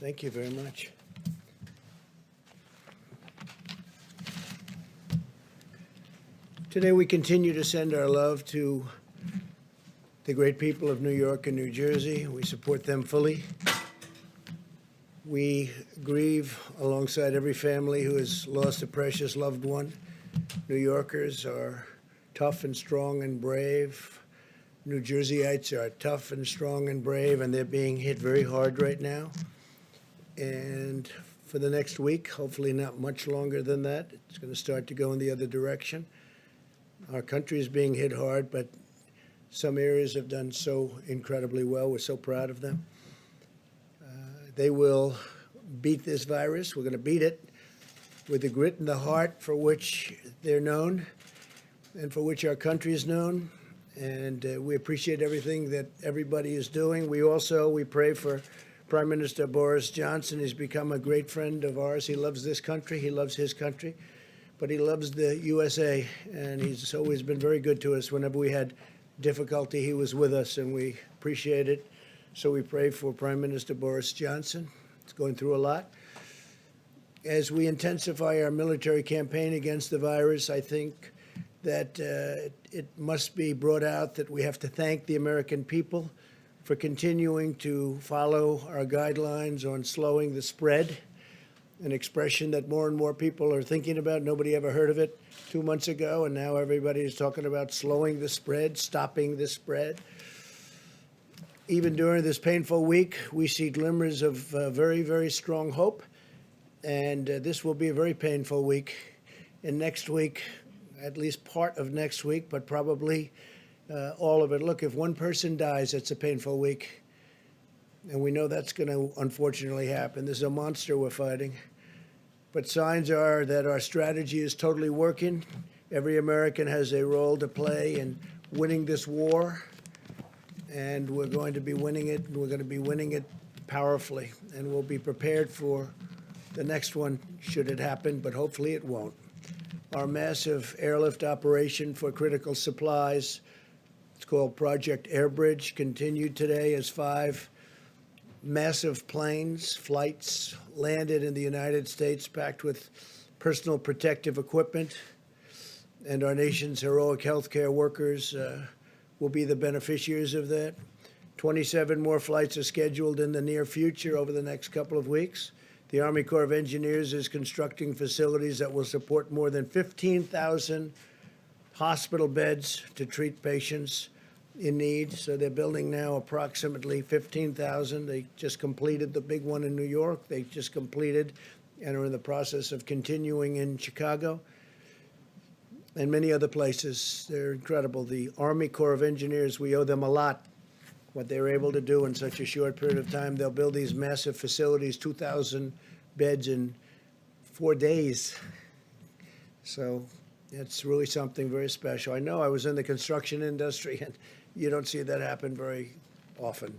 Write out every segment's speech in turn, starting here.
Thank you very much. Today we continue to send our love to the great people of New York and New Jersey. We support them fully. We grieve alongside every family who has lost a precious loved one. New Yorkers are tough and strong and brave. New Jerseyites are tough and strong and brave, and they're being hit very hard right now. And for the next week, hopefully not much longer than that, it's going to start to go in the other direction. Our country is being hit hard, but some areas have done so incredibly well. We're so proud of them. They will beat this virus. We're going to beat it with the grit and the heart for which they're known and for which our country is known. And we appreciate everything that everybody is doing. We pray for Prime Minister Boris Johnson. He's become a great friend of ours. He loves this country. He loves his country. But he loves the USA, and he's always been very good to us. Whenever we had difficulty, he was with us, and we appreciate it. So we pray for Prime Minister Boris Johnson. He's going through a lot. As we intensify our military campaign against the virus, I think that it must be brought out that we have to thank the American people for continuing to follow our guidelines on slowing the spread, an expression that more and more people are thinking about. Nobody ever heard of it 2 months ago, and now everybody is talking about slowing the spread, stopping the spread. Even during this painful week, we see glimmers of very, very strong hope, and this will be a very painful week. And next week, at least part of next week, but probably all of it. Look, if one person dies, it's a painful week. And we know that's going to unfortunately happen. This is a monster we're fighting. But signs are that our strategy is totally working. Every American has a role to play in winning this war. And we're going to be winning it. And we're going to be winning it powerfully. And we'll be prepared for the next one, should it happen, but hopefully it won't. Our massive airlift operation for critical supplies, it's called Project Airbridge, continued today as 5 massive flights landed in the United States packed with personal protective equipment. And our nation's heroic healthcare workers will be the beneficiaries of that. 27 more flights are scheduled in the near future over the next couple of weeks. The Army Corps of Engineers is constructing facilities that will support more than 15,000 hospital beds to treat patients in need. So they're building now approximately 15,000. They just completed the big one in New York. They just completed and are in the process of continuing in Chicago and many other places. They're incredible. The Army Corps of Engineers, we owe them a lot, what they were able to do in such a short period of time. They'll build these massive facilities, 2,000 beds in 4 days. So it's really something very special. I know I was in the construction industry, and you don't see that happen very often.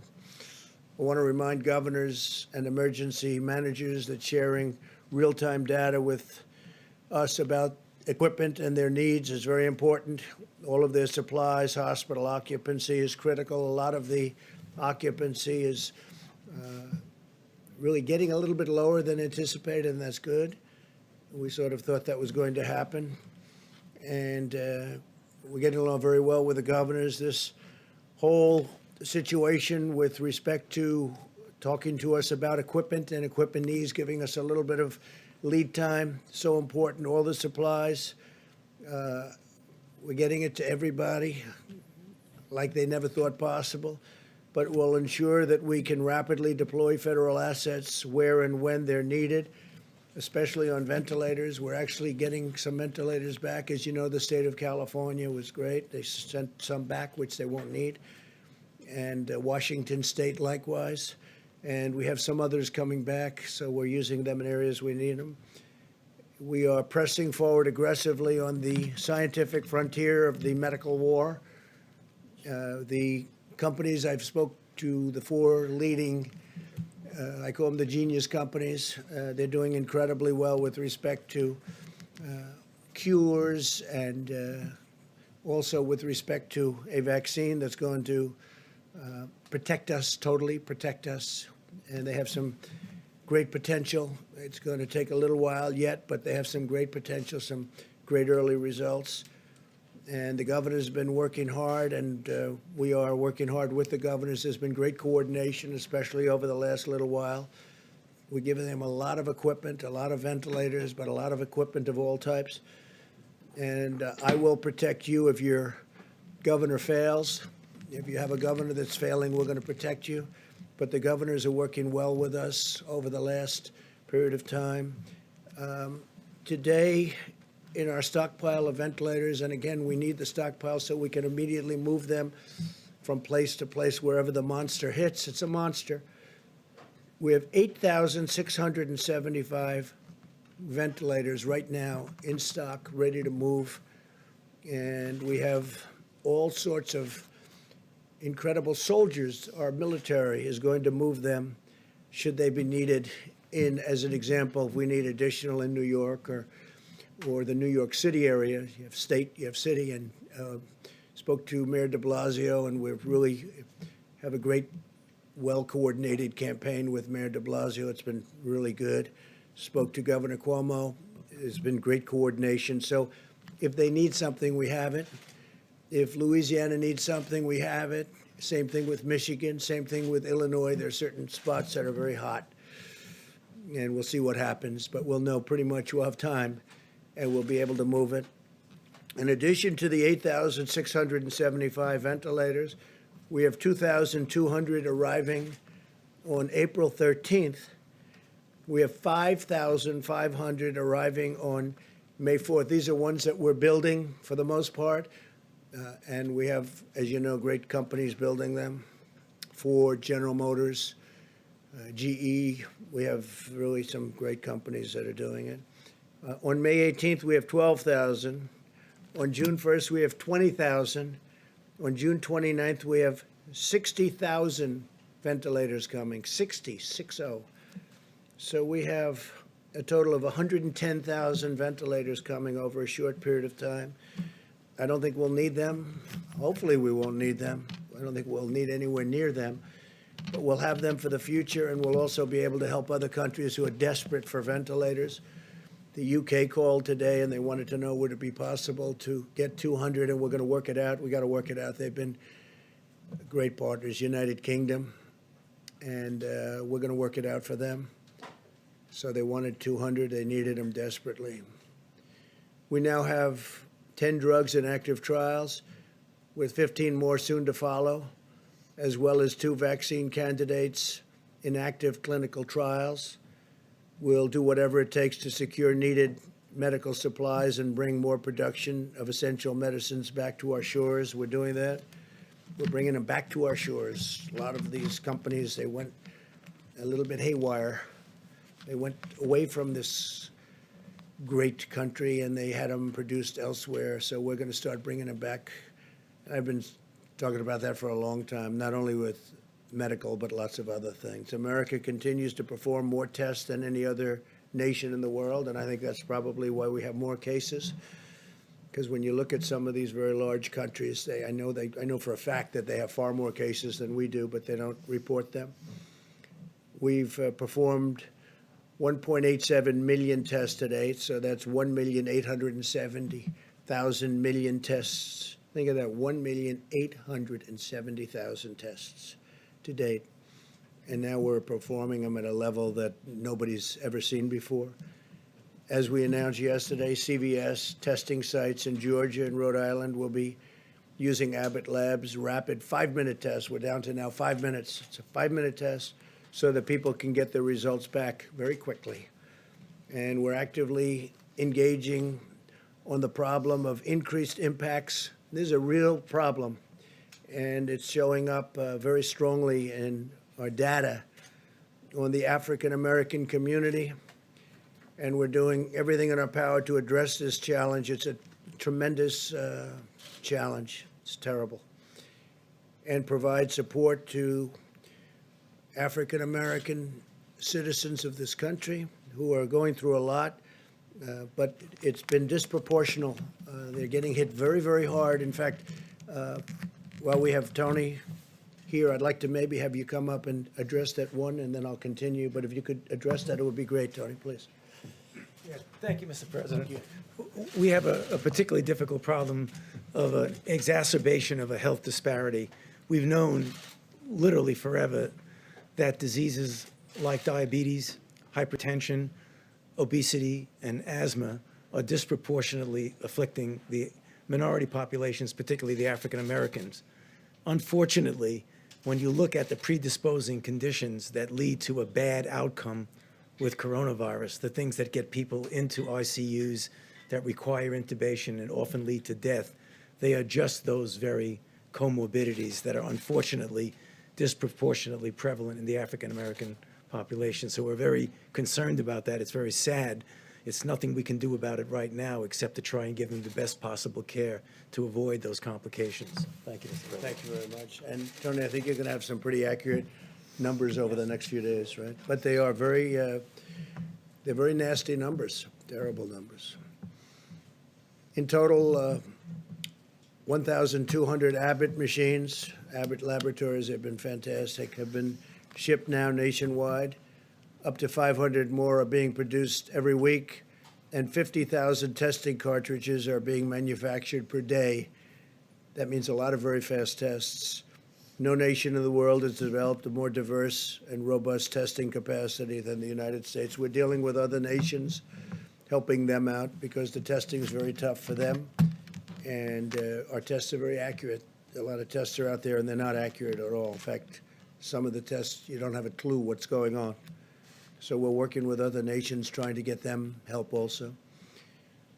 I want to remind governors and emergency managers that sharing real-time data with us about equipment and their needs is very important. All of their supplies, hospital occupancy is critical. A lot of the occupancy is really getting a little bit lower than anticipated, and that's good. We sort of thought that was going to happen. And we're getting along very well with the governors. This whole situation with respect to talking to us about equipment and equipment needs, giving us a little bit of lead time, so important. All the supplies, we're getting it to everybody like they never thought possible, but will ensure that we can rapidly deploy federal assets where and when they're needed, especially on ventilators. We're actually getting some ventilators back. As you know, the state of California was great. They sent some back, which they won't need, and Washington State likewise. And we have some others coming back, so we're using them in areas we need them. We are pressing forward aggressively on the scientific frontier of the medical war. The companies I've spoke to, the 4 leading, I call them the genius companies, they're doing incredibly well with respect to cures and also with respect to a vaccine that's going to protect us, totally protect us. And they have some great potential. It's going to take a little while yet, but they have some great potential, some great early results. And the governor's been working hard, and we are working hard with the governors. There's been great coordination, especially over the last little while. We're giving them a lot of equipment, a lot of ventilators, but a lot of equipment of all types. And I will protect you if your governor fails. If you have a governor that's failing, we're going to protect you. But the governors are working well with us over the last period of time. Today, in our stockpile of ventilators, and again, we need the stockpile so we can immediately move them from place to place wherever the monster hits. It's a monster. We have 8,675 ventilators right now in stock, ready to move. And we have all sorts of incredible soldiers. Our military is going to move them should they be needed in, as an example, if we need additional in New York or the New York City area. You have state, you have city, and spoke to Mayor de Blasio, and we really have a great, well-coordinated campaign with Mayor de Blasio. It's been really good. Spoke to Governor Cuomo. There's been great coordination. So if they need something, we have it. If Louisiana needs something, we have it. Same thing with Michigan. Same thing with Illinois. There are certain spots that are very hot, and we'll see what happens. But we'll know pretty much. We'll have time, and we'll be able to move it. In addition to the 8,675 ventilators, we have 2,200 arriving on April 13th. We have 5,500 arriving on May 4th. These are ones that we're building for the most part. And we have, as you know, great companies building them. Ford, General Motors, GE. We have really some great companies that are doing it. On May 18th, we have 12,000. On June 1st, we have 20,000. On June 29th, we have 60,000 ventilators coming, 60. So we have a total of 110,000 ventilators coming over a short period of time. I don't think we'll need them. Hopefully we won't need them. I don't think we'll need anywhere near them. But we'll have them for the future, and we'll also be able to help other countries who are desperate for ventilators. The UK called today, and they wanted to know would it be possible to get 200, and we're going to work it out. We got to work it out. They've been great partners, United Kingdom, and we're going to work it out for them. So they wanted 200. They needed them desperately. We now have 10 drugs in active trials, with 15 more soon to follow, as well as 2 vaccine candidates in active clinical trials. We'll do whatever it takes to secure needed medical supplies and bring more production of essential medicines back to our shores. We're doing that. We're bringing them back to our shores. A lot of these companies, they went a little bit haywire. They went away from this great country, and they had them produced elsewhere. So we're going to start bringing them back. I've been talking about that for a long time, not only with medical, but lots of other things. America continues to perform more tests than any other nation in the world, and I think that's probably why we have more cases. Because when you look at some of these very large countries, I know for a fact that they have far more cases than we do, but they don't report them. We've performed 1.87 million tests to date, so that's 1,870,000 million tests. Think of that, 1,870,000 tests to date. And now we're performing them at a level that nobody's ever seen before. As we announced yesterday, CVS testing sites in Georgia and Rhode Island will be using Abbott Labs' rapid 5-minute test. We're down to now 5 minutes. It's a 5-minute test so that people can get their results back very quickly. And we're actively engaging on the problem of increased impacts. This is a real problem, and it's showing up very strongly in our data on the African-American community. And we're doing everything in our power to address this challenge. It's a tremendous challenge. It's terrible. And provide support to African-American citizens of this country who are going through a lot, but it's been disproportional. They're getting hit very, very hard. In fact, while we have Tony here. I'd like to maybe have you come up and address that one, and then I'll continue. But if you could address that, it would be great, Tony, please. Yeah, thank you, Mr. President. We have a particularly difficult problem of an exacerbation of a health disparity. We've known literally forever that diseases like diabetes, hypertension, obesity, and asthma are disproportionately afflicting the minority populations, particularly the African Americans. Unfortunately, when you look at the predisposing conditions that lead to a bad outcome with coronavirus, the things that get people into ICUs, that require intubation and often lead to death, they are just those very comorbidities that are unfortunately disproportionately prevalent in the African American population. So we're very concerned about that. It's very sad. It's nothing we can do about it right now except to try and give them the best possible care to avoid those complications. Thank you, Mr. President. Thank you very much. And Tony, I think you're going to have some pretty accurate numbers over the next few days, right? But they are they're very nasty numbers, terrible numbers. In total, 1,200 Abbott machines, Abbott laboratories have been fantastic, have been shipped now nationwide. Up to 500 more are being produced every week, and 50,000 testing cartridges are being manufactured per day. That means a lot of very fast tests. No nation in the world has developed a more diverse and robust testing capacity than the United States. We're dealing with other nations, helping them out because the testing is very tough for them, and our tests are very accurate. A lot of tests are out there, and they're not accurate at all. In fact, some of the tests, you don't have a clue what's going on. So we're working with other nations trying to get them help also.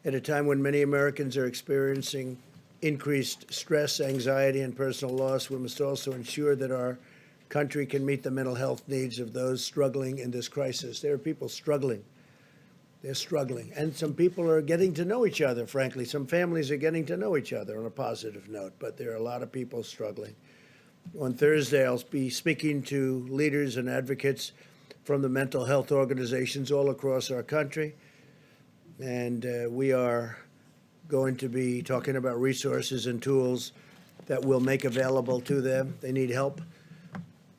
At a time when many Americans are experiencing increased stress, anxiety, and personal loss, we must also ensure that our country can meet the mental health needs of those struggling in this crisis. There are people struggling. They're struggling. And some people are getting to know each other, frankly. Some families are getting to know each other on a positive note, but there are a lot of people struggling. On Thursday, I'll be speaking to leaders and advocates from the mental health organizations all across our country. And we are going to be talking about resources and tools that we'll make available to them. They need help.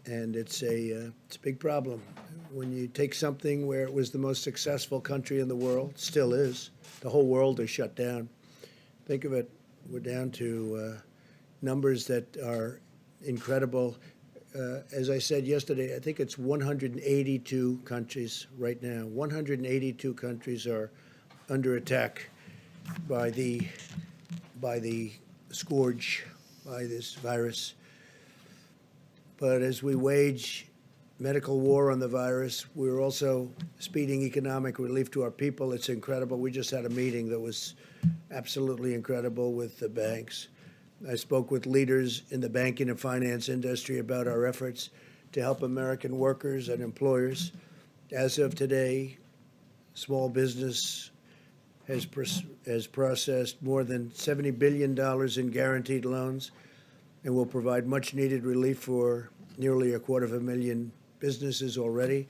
And it's a big problem. When you take something where it was the most successful country in the world, still is, the whole world is shut down. Think of it, we're down to numbers that are incredible. As I said yesterday, I think it's 182 countries right now. 182 countries are under attack by the scourge, by this virus. But as we wage medical war on the virus, we're also speeding economic relief to our people. It's incredible. We just had a meeting that was absolutely incredible with the banks. I spoke with leaders in the banking and finance industry about our efforts to help American workers and employers. As of today, small business has processed more than $70 billion in guaranteed loans and will provide much needed relief for nearly 250,000 businesses already.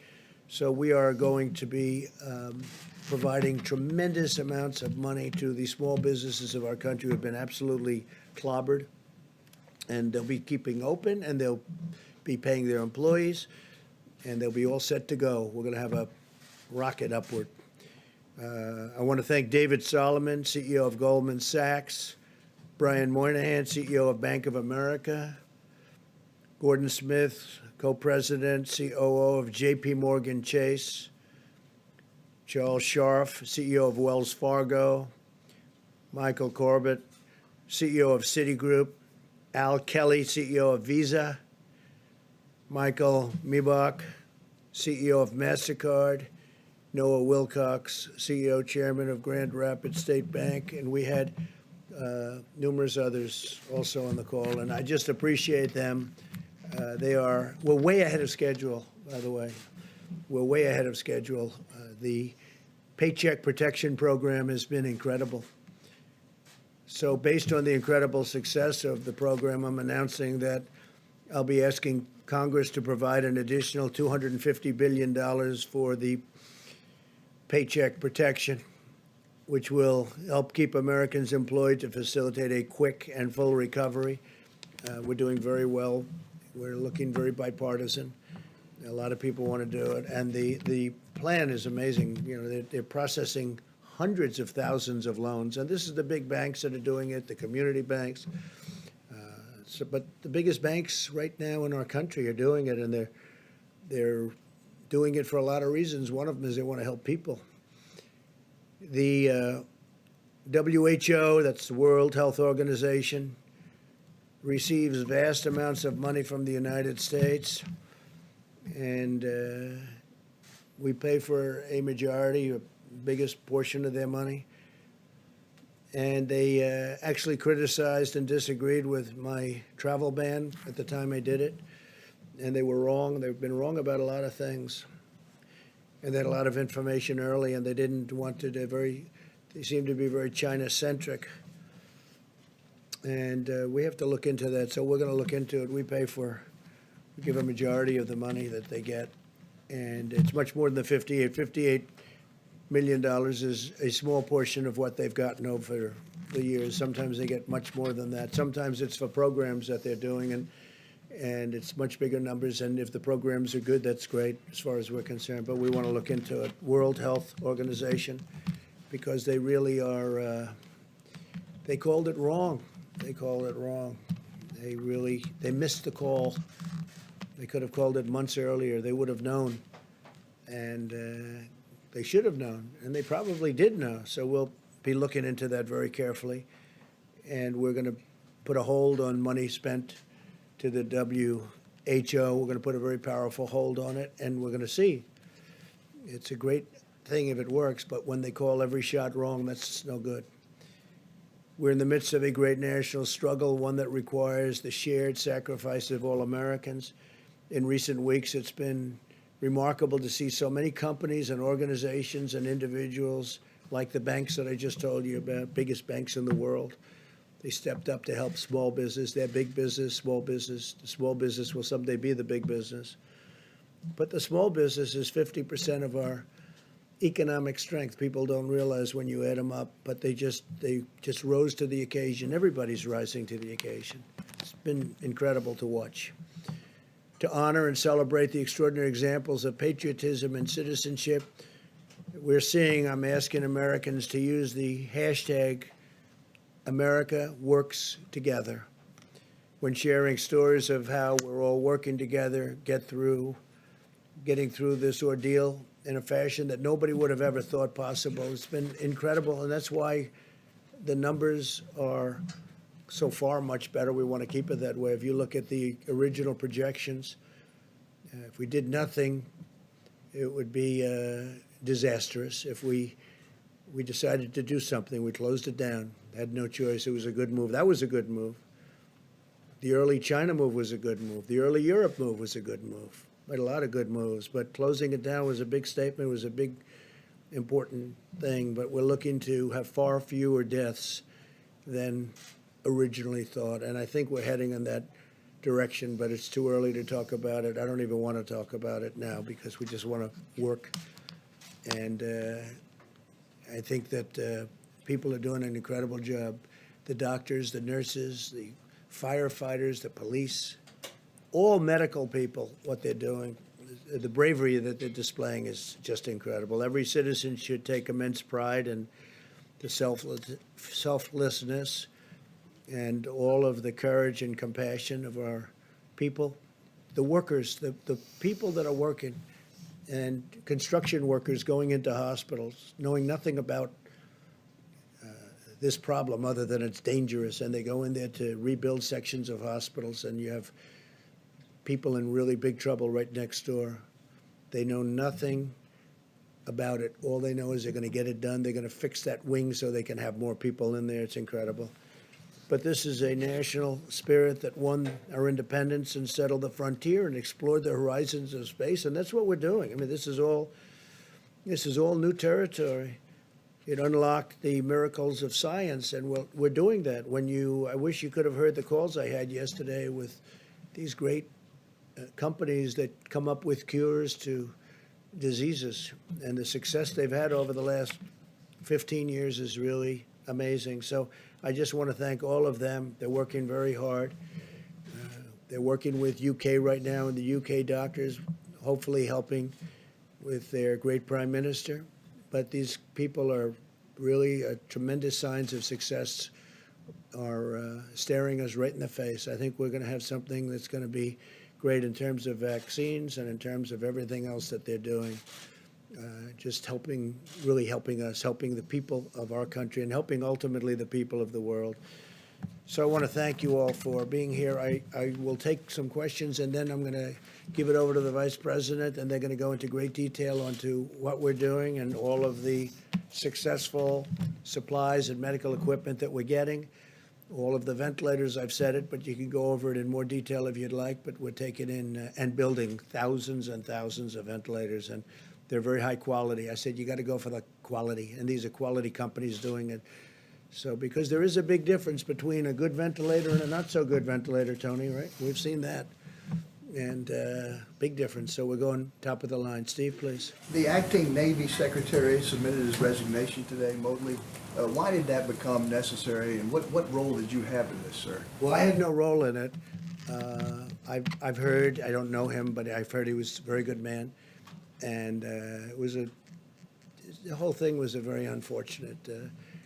So we are going to be providing tremendous amounts of money to the small businesses of our country who have been absolutely clobbered, and they'll be keeping open, and they'll be paying their employees, and they'll be all set to go. We're going to have a rocket upward. I want to thank David Solomon, CEO of Goldman Sachs, Brian Moynihan, CEO of Bank of America, Gordon Smith, co-president, COO of J.P. Morgan Chase, Charles Scharf, CEO of Wells Fargo, Michael Corbett, CEO of Citigroup, Al Kelly, CEO of Visa, Michael Miebach, CEO of MasterCard, Noah Wilcox, CEO, Chairman of Grand Rapids State Bank, and we had numerous others also on the call, and I just appreciate them. We're way ahead of schedule, by the way. We're way ahead of schedule. The Paycheck Protection Program has been incredible. So based on the incredible success of the program, I'm announcing that I'll be asking Congress to provide an additional $250 billion for the Paycheck Protection, which will help keep Americans employed to facilitate a quick and full recovery. We're doing very well We're looking very bipartisan. A lot of people want to do it, and the plan is amazing. You know, they're processing hundreds of thousands of loans, and this is the big banks that are doing it, the community banks. But the biggest banks right now in our country are doing it, and they're doing it for a lot of reasons. One of them is they want to help people. The WHO, that's the World Health Organization, receives vast amounts of money from the United States, and we pay for a majority, a biggest portion of their money. And they actually criticized and disagreed with my travel ban at the time I did it. And they were wrong. They've been wrong about a lot of things. And they had a lot of information early, and they didn't want to, they seemed to be very China-centric. And we have to look into that. So we're going to look into it. We give a majority of the money that they get. And it's much more than the 58. $58 million is a small portion of what they've gotten over the years. Sometimes they get much more than that. Sometimes it's for programs that they're doing, and it's much bigger numbers. And if the programs are good, that's great as far as we're concerned. But we want to look into it. World Health Organization, because they really are, they called it wrong. They called it wrong. They missed the call. They could have called it months earlier. They would have known. And they should have known, and they probably did know. So we'll be looking into that very carefully, and we're going to put a hold on money spent to the WHO. We're going to put a very powerful hold on it, and we're going to see. It's a great thing if it works, but when they call every shot wrong, that's no good. We're in the midst of a great national struggle, one that requires the shared sacrifice of all Americans. In recent weeks, it's been remarkable to see so many companies and organizations and individuals, like the banks that I just told you about, biggest banks in the world. They stepped up to help small business. They're big business, small business. The small business will someday be the big business. But the small business is 50% of our economic strength. People don't realize when you add them up, but they just rose to the occasion. Everybody's rising to the occasion. It's been incredible to watch. To honor and celebrate the extraordinary examples of patriotism and citizenship we're seeing, I'm asking Americans to use the hashtag America Works Together when sharing stories of how we're all working together, getting through this ordeal in a fashion that nobody would have ever thought possible. It's been incredible, and that's why the numbers are so far much better. We want to keep it that way. If you look at the original projections, if we did nothing, it would be disastrous. If we decided to do something, we closed it down, had no choice. It was a good move. That was a good move. The early China move was a good move. The early Europe move was a good move. We had a lot of good moves, but closing it down was a big statement. It was a big, important thing. But we're looking to have far fewer deaths than originally thought, and I think we're heading in that direction, but it's too early to talk about it. I don't even want to talk about it now because we just want to work, and I think that people are doing an incredible job. The doctors, the nurses, the firefighters, the police, all medical people, what they're doing, the bravery that they're displaying is just incredible. Every citizen should take immense pride in the selflessness and all of the courage and compassion of our people, the workers, the people that are working, and construction workers going into hospitals, knowing nothing about this problem other than it's dangerous, and they go in there to rebuild sections of hospitals, and you have people in really big trouble right next door. They know nothing about it. All they know is they're going to get it done. They're going to fix that wing so they can have more people in there. It's incredible. But this is a national spirit that won our independence and settled the frontier and explored the horizons of space, and that's what we're doing. I mean, this is all new territory. It unlocked the miracles of science, and we're doing that. I wish you could have heard the calls I had yesterday with these great companies that come up with cures to diseases, and the success they've had over the last 15 years is really amazing. So I just want to thank all of them. They're working very hard. They're working with UK right now, and the UK doctors, hopefully helping with their great prime minister. But these people are really tremendous signs of success are staring us right in the face. I think we're going to have something that's going to be great in terms of vaccines and in terms of everything else that they're doing. Just helping, really helping us, helping the people of our country, and helping ultimately the people of the world. So I want to thank you all for being here. I will take some questions, and then I'm going to give it over to the Vice President, and they're going to go into great detail onto what we're doing and all of the successful supplies and medical equipment that we're getting. All of the ventilators, I've said it, but you can go over it in more detail if you'd like, but we're taking in and building thousands and thousands of ventilators, and they're very high quality. I said, you got to go for the quality, and these are quality companies doing it. So, because there is a big difference between a good ventilator and a not so good ventilator, Tony, right? We've seen that. And big difference. So we're going top of the line. Steve, please. The acting Navy Secretary submitted his resignation today, Motley. Why did that become necessary, and what role did you have in this, sir? Well, I had no role in it. I've heard, I don't know him, but I've heard he was a very good man. And it was the whole thing was a very unfortunate.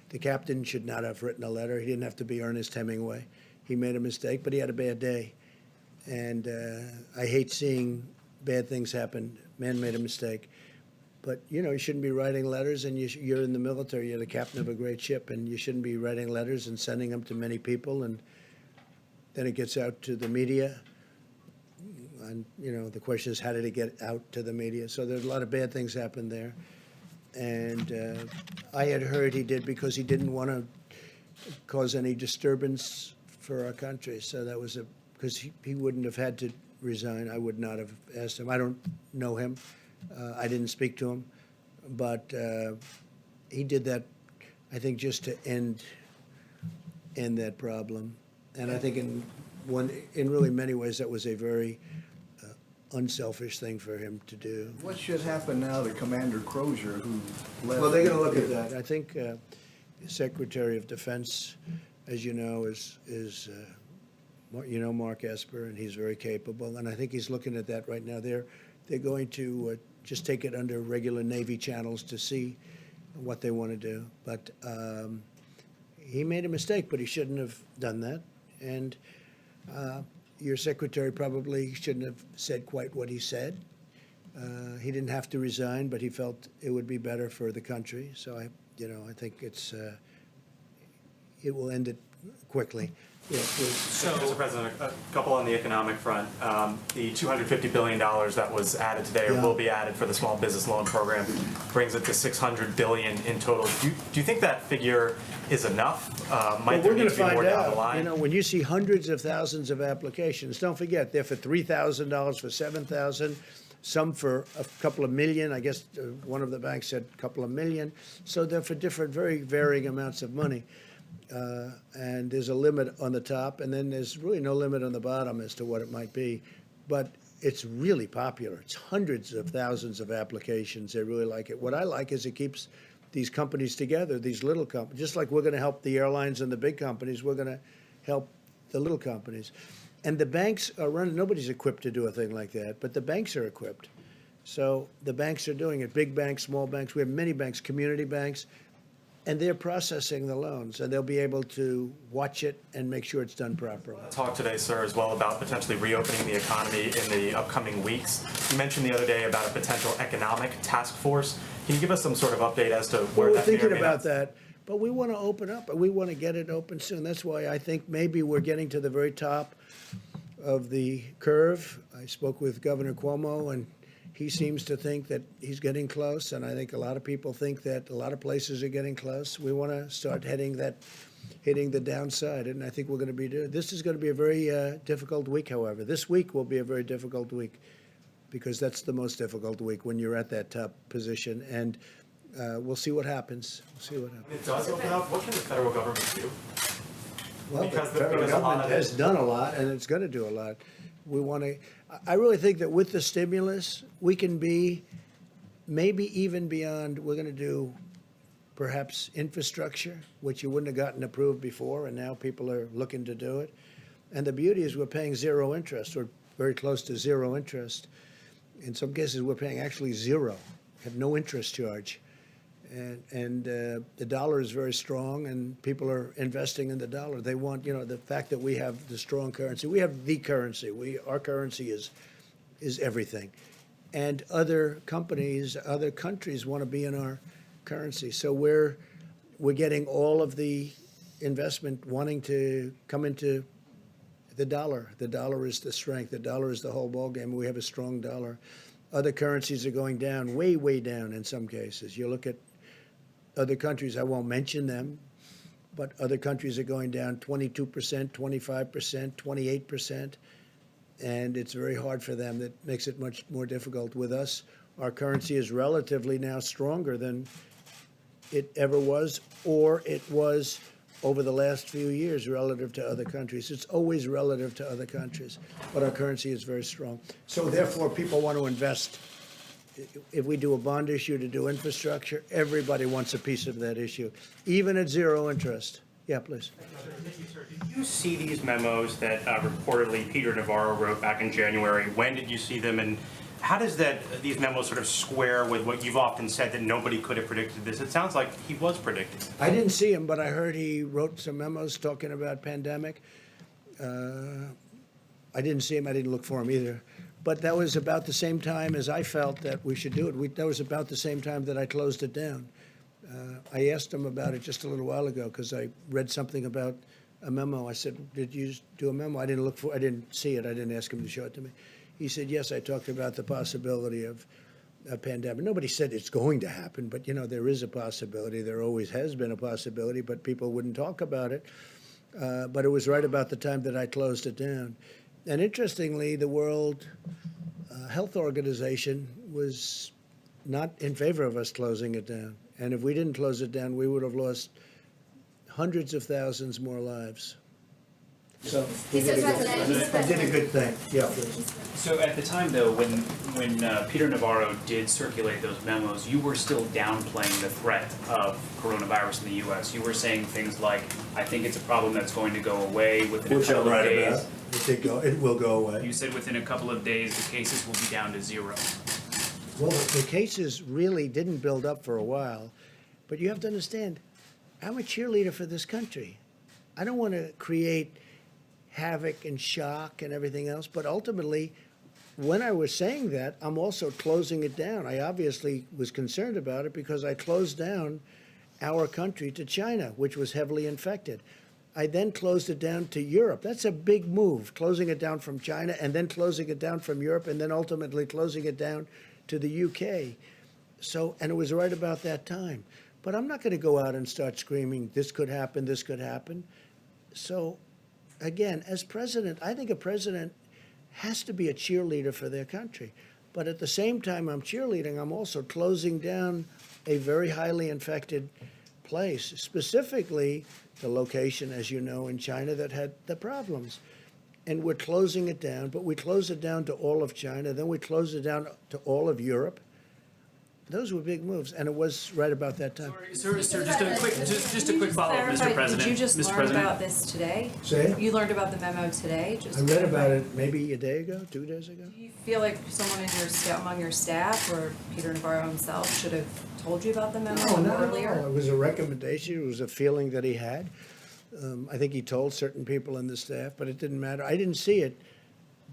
The captain should not have written a letter. He didn't have to be Ernest Hemingway. He made a mistake, but he had a bad day. And I hate seeing bad things happen. Man made a mistake. But, you know, you shouldn't be writing letters, and you're in the military. You're the captain of a great ship, and you shouldn't be writing letters and sending them to many people. And then it gets out to the media. And, you know, the question is, how did it get out to the media? So there's a lot of bad things happened there. And I had heard he did because he didn't want to cause any disturbance for our country. So that was because he wouldn't have had to resign. I would not have asked him. I don't know him. I didn't speak to him. But he did that, I think, just to end that problem. And I think in really many ways that was a very unselfish thing for him to do. What should happen now to Commander Crozier, who left? Well, they're going to look at that. I think the Secretary of Defense, as you know, is Mark Esper, and he's very capable. And I think he's looking at that right now. They're going to just take it under regular Navy channels to see what they want to do. But he made a mistake, but he shouldn't have done that. And your secretary probably shouldn't have said quite what he said. He didn't have to resign, but he felt it would be better for the country. So I think it will end it quickly. Yeah, so, Mr. President, a couple on the economic front. The $250 billion that was added today, or will be added for the small business loan program, brings it to $600 billion in total. Do you think that figure is enough? Might there need to be more down the line? You know, when you see hundreds of thousands of applications, don't forget they're for $3,000, for $7,000, some for a couple of million. I guess one of the banks said a couple of million. So they're for different, very varying amounts of money. And there's a limit on the top, and then there's really no limit on the bottom as to what it might be. But it's really popular. It's hundreds of thousands of applications. They really like it. What I like is it keeps these companies together, these little companies. Just like we're going to help the airlines and the big companies, we're going to help the little companies. And the banks are running. Nobody's equipped to do a thing like that, but the banks are equipped. So the banks are doing it. Big banks, small banks. We have many banks, community banks. And they're processing the loans, and they'll be able to watch it and make sure it's done properly. Talk today, sir, as well about potentially reopening the economy in the upcoming weeks. You mentioned the other day about a potential economic task force. Can you give us some sort of update as to where We're that may or thinking may about not... that, but we want to open up, and we want to get it open soon. That's why I think maybe we're getting to the very top of the curve. I spoke with Governor Cuomo, and he seems to think that he's getting close, and I think a lot of people think that a lot of places are getting close. We want to start hitting the downside, and I think we're going to be doing. This is going to be a very difficult week, however. This week will be a very difficult week because that's the most difficult week when you're at that top position, and we'll see what happens. We'll see what happens. It does open up. What can the federal government do? Well, Because the federal there's a lot government of has done a lot, and it's going to do a lot. We want to. I really think that with the stimulus, we can be maybe even beyond. We're going to do perhaps infrastructure, which you wouldn't have gotten approved before, and now people are looking to do it. And the beauty is we're paying zero interest, or very close to zero interest. In some cases, we're paying actually zero, have no interest charge. And the dollar is very strong, and people are investing in the dollar. They want, the fact that we have the strong currency. We have the currency. Our currency is everything. And other companies, other countries want to be in our currency. So we're getting all of the investment wanting to come into the dollar. The dollar is the strength. The dollar is the whole ballgame. We have a strong dollar. Other currencies are going down, way, way down in some cases. You look at other countries, I won't mention them, but other countries are going down 22%, 25%, 28%, and it's very hard for them. That makes it much more difficult. With us, our currency is relatively now stronger than it ever was, or it was over the last few years relative to other countries. It's always relative to other countries, but our currency is very strong. So therefore, people want to invest. If we do a bond issue to do infrastructure, everybody wants a piece of that issue, even at zero interest. Yeah, please. Did you see these memos that reportedly Peter Navarro wrote back in January? When did you see them, and how does these memos sort of square with what you've often said that nobody could have predicted this? It sounds like he was predicting. I didn't see him, but I heard he wrote some memos talking about pandemic. I didn't see him. I didn't look for him either. But that was about the same time as I felt that we should do it. That was about the same time that I closed it down. I asked him about it just a little while ago because I read something about a memo. I said, "Did you do a memo?" I didn't see it. I didn't ask him to show it to me. He said, "Yes, I talked about the possibility of a pandemic." Nobody said it's going to happen, but there is a possibility. There always has been a possibility, but people wouldn't talk about it. But it was right about the time that I closed it down. And interestingly, the World Health Organization was not in favor of us closing it down. And if we didn't close it down, we would have lost hundreds of thousands more lives. So we did a good thing. Yeah, please. So at the time, though, when Peter Navarro did circulate those memos, you were still downplaying the threat of coronavirus in the U.S. You were saying things like, "I think it's a problem that's going to go away within a couple of days." It will go away. You said within a couple of days the cases will be down to zero. Well, the cases really didn't build up for a while, but you have to understand, I'm a cheerleader for this country. I don't want to create havoc and shock and everything else, but ultimately, when I was saying that, I'm also closing it down. I obviously was concerned about it because I closed down our country to China, which was heavily infected. I then closed it down to Europe. That's a big move, closing it down from China and then closing it down from Europe and then ultimately closing it down to the UK. So, and it was right about that time. But I'm not going to go out and start screaming, this could happen, this could happen. So, again, as president, I think a president has to be a cheerleader for their country. But at the same time I'm cheerleading, I'm also closing down a very highly infected place, specifically the location, as you know, in China that had the problems. And we're closing it down, but we closed it down to all of China, then we closed it down to all of Europe. Those were big moves, and it was right about that time. Sir, just a quick follow-up, Mr. President. Did you just Mr. learn President. about this today? Say it? You learned about the memo today? Just I read about it maybe a day ago, 2 days ago. Do you feel like someone in among your staff or Peter Navarro himself should have told you about the memo No, not at earlier? all. It was a recommendation. It was a feeling that he had. I think he told certain people in the staff, but it didn't matter. I didn't see it,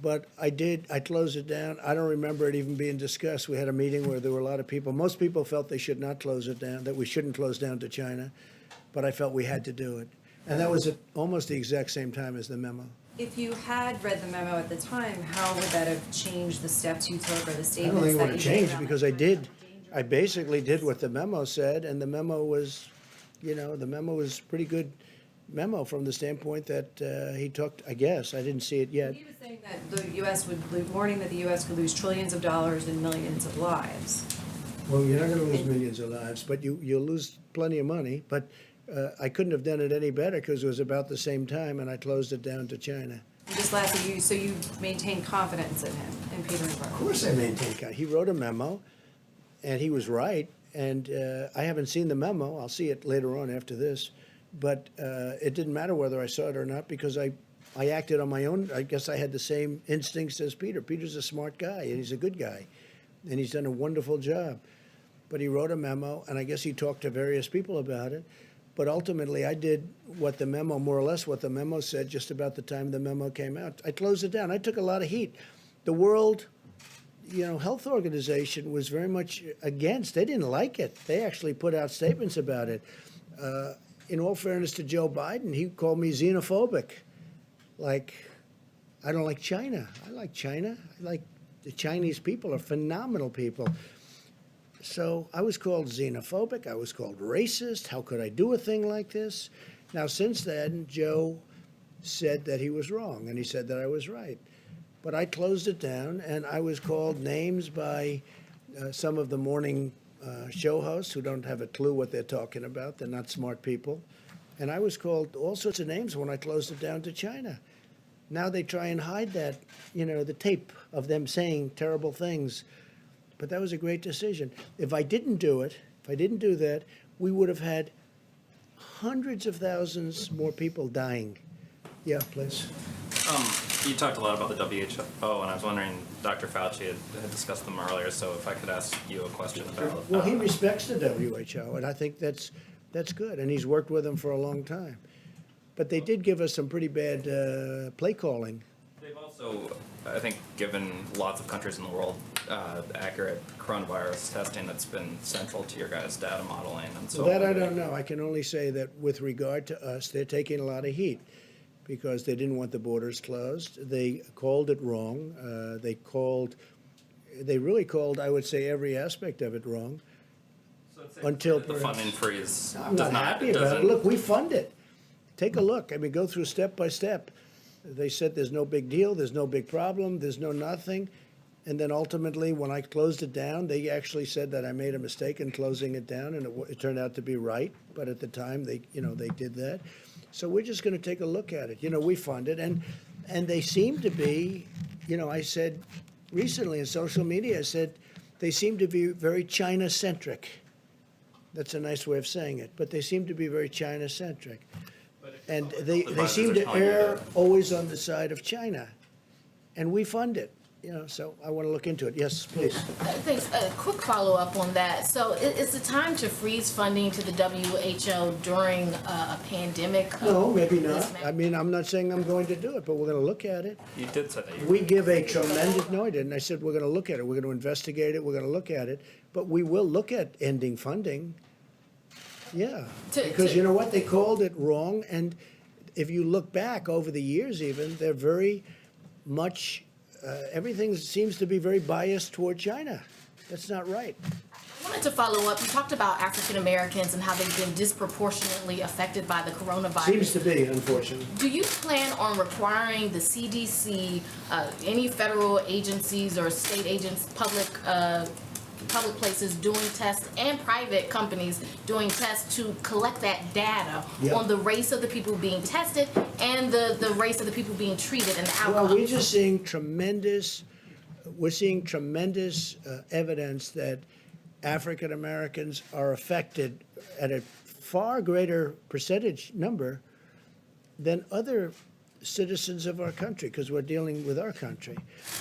but I did. I closed it down. I don't remember it even being discussed. We had a meeting where there were a lot of people. Most people felt they should not close it down, that we shouldn't close down to China, but I felt we had to do it. And that was at almost the exact same time as the memo. If you had read the memo at the time, how would that have changed the steps you took or the I statements don't think it that would you have made changed on because it? I did. I basically did what the memo said, and the memo was, the memo was pretty good memo from the standpoint that he talked, I guess, I didn't see it yet. He was saying that the U.S. warning that the U.S. could lose trillions of dollars and millions of lives. Well, you're not going to lose millions of lives, but you'll lose plenty of money. But I couldn't have done it any better because it was about the same time, and I closed it down to China. And just lastly, so you maintain confidence in him, in Peter Navarro? Of course I maintain confidence. He wrote a memo, and he was right. And I haven't seen the memo. I'll see it later on after this. But it didn't matter whether I saw it or not because I I acted on my own. I guess I had the same instincts as Peter. Peter's a smart guy, and he's a good guy, and he's done a wonderful job. But he wrote a memo, and I guess he talked to various people about it. But ultimately, I did what the memo, more or less what the memo said, just about the time the memo came out. I closed it down. I took a lot of heat. The World, Health Organization was very much against. They didn't like it. They actually put out statements about it. In all fairness to Joe Biden, he called me xenophobic. Like, I don't like China. I like China. I like the Chinese people are phenomenal people. So I was called xenophobic. I was called racist. How could I do a thing like this? Now, since then, Joe said that he was wrong, and he said that I was right. But I closed it down, and I was called names by some of the morning show hosts who don't have a clue what they're talking about. They're not smart people. And I was called all sorts of names when I closed it down to China. Now they try and hide that, the tape of them saying terrible things. But that was a great decision. If I didn't do it, if I didn't do that, we would have had hundreds of thousands more people dying. Yeah, please. You talked a lot about the WHO, and I was wondering, Dr. Fauci had discussed them earlier, so if I could ask you a question about. Well, he respects the WHO, and I think that's good, and he's worked with them for a long time. But they did give us some pretty bad play calling. They've also, I think, given lots of countries in the world accurate coronavirus testing that's been central to your guys' data modeling and so on. That I don't know. I can only say that with regard to us, they're taking a lot of heat because they didn't want the borders closed. They called it wrong. They really called, I would say, every aspect of it wrong. So it's until the funding freeze I'm does not happy about it. Look, we fund it. Take a look. I mean, go through step by step. They said there's no big deal, there's no big problem, there's no nothing. And then ultimately, when I closed it down, they actually said that I made a mistake in closing it down, and it turned out to be right. But at the time, they did that. So we're just going to take a look at it. We fund it, and they seem to be, I said recently in social media, I said they seem to be very China-centric. That's a nice way of saying it, but they seem to be very China-centric. And they seem to err always on the side of China. And we fund it, so I want to look into it. Yes, please. Thanks. A quick follow-up on that. So is it time to freeze funding to the WHO during a pandemic? No, maybe not. I mean, I'm not saying I'm going to do it, but we're going to look at it. You did say that. We give a tremendous, no, I didn't. I said we're going to look at it. We're going to investigate it. We're going to look at it. But we will look at ending funding. Yeah, because you know what? They called it wrong. And if you look back over the years even, they're very much, everything seems to be very biased toward China. That's not right. I wanted to follow up. You talked about African Americans and how they've been disproportionately affected by the coronavirus. Seems to be, unfortunately. Do you plan on requiring the CDC, any federal agencies or state agents, public places doing tests and private companies doing tests to collect that data on the race of the people being tested and the race of the people being treated and the outcomes? Well, we're just seeing tremendous evidence that African Americans are affected at a far greater percentage number than other citizens of our country, because we're dealing with our country.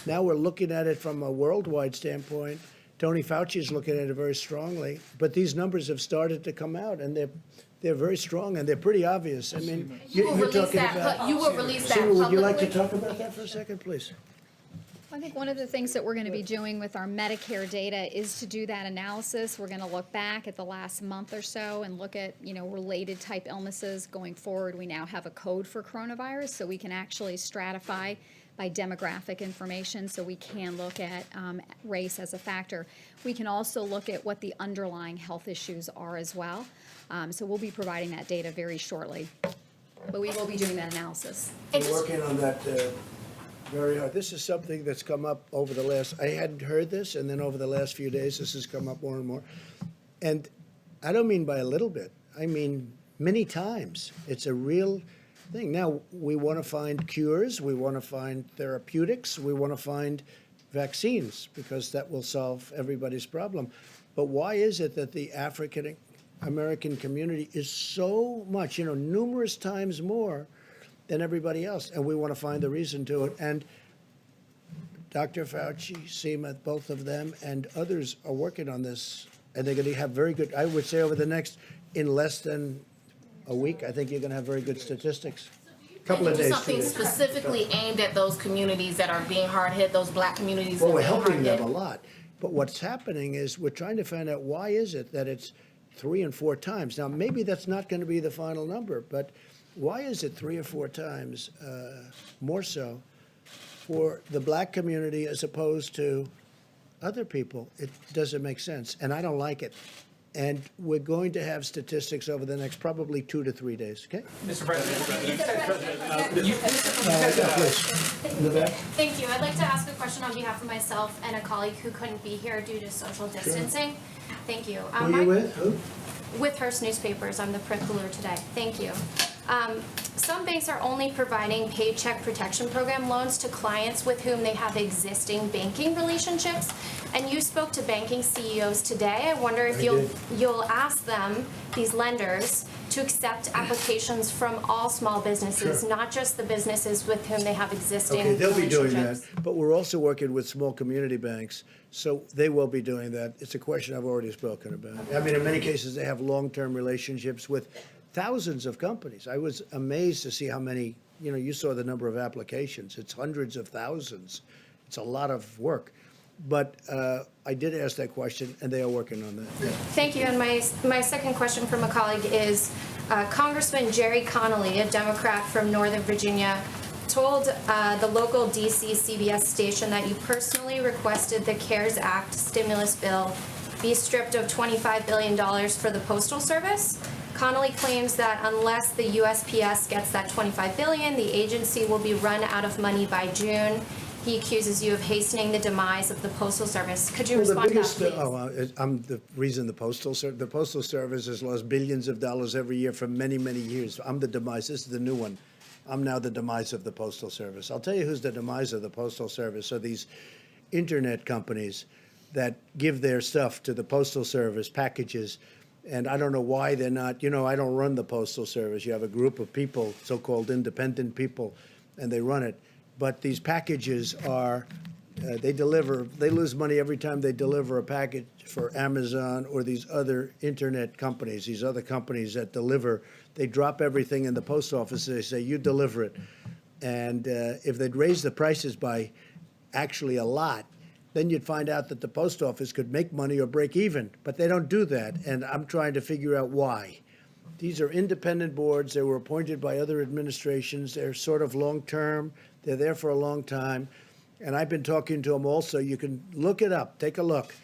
Now we're looking at it from a worldwide standpoint. Tony Fauci is looking at it very strongly, but these numbers have started to come out, and they're very strong, and they're pretty obvious. I mean, you're talking about. You will release that Seema, publicly. would you like to talk about that for a second, please? I think one of the things that we're going to be doing with our Medicare data is to do that analysis. We're going to look back at the last month or so and look at, related type illnesses going forward. We now have a code for coronavirus, so we can actually stratify by demographic information, so we can look at race as a factor. We can also look at what the underlying health issues are as well. So we'll be providing that data very shortly. But we will be doing that analysis. We're working on that very hard. This is something that's come up over the last, I hadn't heard this, and then over the last few days, this has come up more and more. And I don't mean by a little bit. I mean many times. It's a real thing. Now, we want to find cures, we want to find therapeutics, we want to find vaccines, because that will solve everybody's problem. But why is it that the African American community is so much, numerous times more than everybody else, and we want to find the reason to it. And Dr. Fauci, Seema, both of them, and others are working on this, and they're going to have very good, I would say over the next, in less than a week, I think you're going to have very good statistics. Couple of Do days, 2 something days. specifically aimed at those communities that are being hard hit, those black communities that Well, are we're being hard helping hit. them a lot. But what's happening is we're trying to find out why is it that it's 3 and 4 times. Now, maybe that's not going to be the final number, but why is it 3 or 4 times more so for the black community as opposed to other people? It doesn't make sense, and I don't like it. And we're going to have statistics over the next probably 2 to 3 days, okay? Mr. President, you said, Please, in the back. Thank you. I'd like to ask a question on behalf of myself and a colleague who couldn't be here due to social distancing. Thank you. Who are you with? Who? With Hearst Newspapers. I'm the prickler today. Thank you. Some banks are only providing Paycheck Protection Program loans to clients with whom they have existing banking relationships. And you spoke to banking CEOs today. I wonder if you'll ask them, these lenders, to accept applications from all small businesses, Sure. not just the businesses with whom they have existing Okay, they'll be doing that, relationships. but we're also working with small community banks, so they will be doing that. It's a question I've already spoken about. I mean, in many cases, they have long-term relationships with thousands of companies. I was amazed to see how many, you saw the number of applications. It's hundreds of thousands. It's a lot of work. But I did ask that question, and they are working on that. Yeah. Thank you. And my second question from a colleague is Congressman Jerry Connolly, a Democrat from Northern Virginia, told the local DC CBS station that you personally requested the CARES Act stimulus bill be stripped of $25 billion for the Postal Service. Connolly claims that unless the USPS gets that $25 billion, the agency will be run out of money by June. He accuses you of hastening the demise of the Postal Service. Could you respond to that, please? I'm the reason the Postal Service has lost billions of dollars every year for many, many years. I'm the demise. This is the new one. I'm now the demise of the Postal Service. I'll tell you who's the demise of the Postal Service. Are these internet companies that give their stuff to the Postal Service, packages, and I don't know why they're not, I don't run the Postal Service. You have a group of people, so-called independent people, and they run it. But these packages are, they lose money every time they deliver a package for Amazon or these other internet companies, these other companies that deliver. They drop everything in the post office. They say, you deliver it. And if they'd raise the prices by actually a lot, then you'd find out that the post office could make money or break even. But they don't do that, and I'm trying to figure out why. These are independent boards. They were appointed by other administrations. They're sort of long-term. They're there for a long time. And I've been talking to them also. You can look it up. Take a look.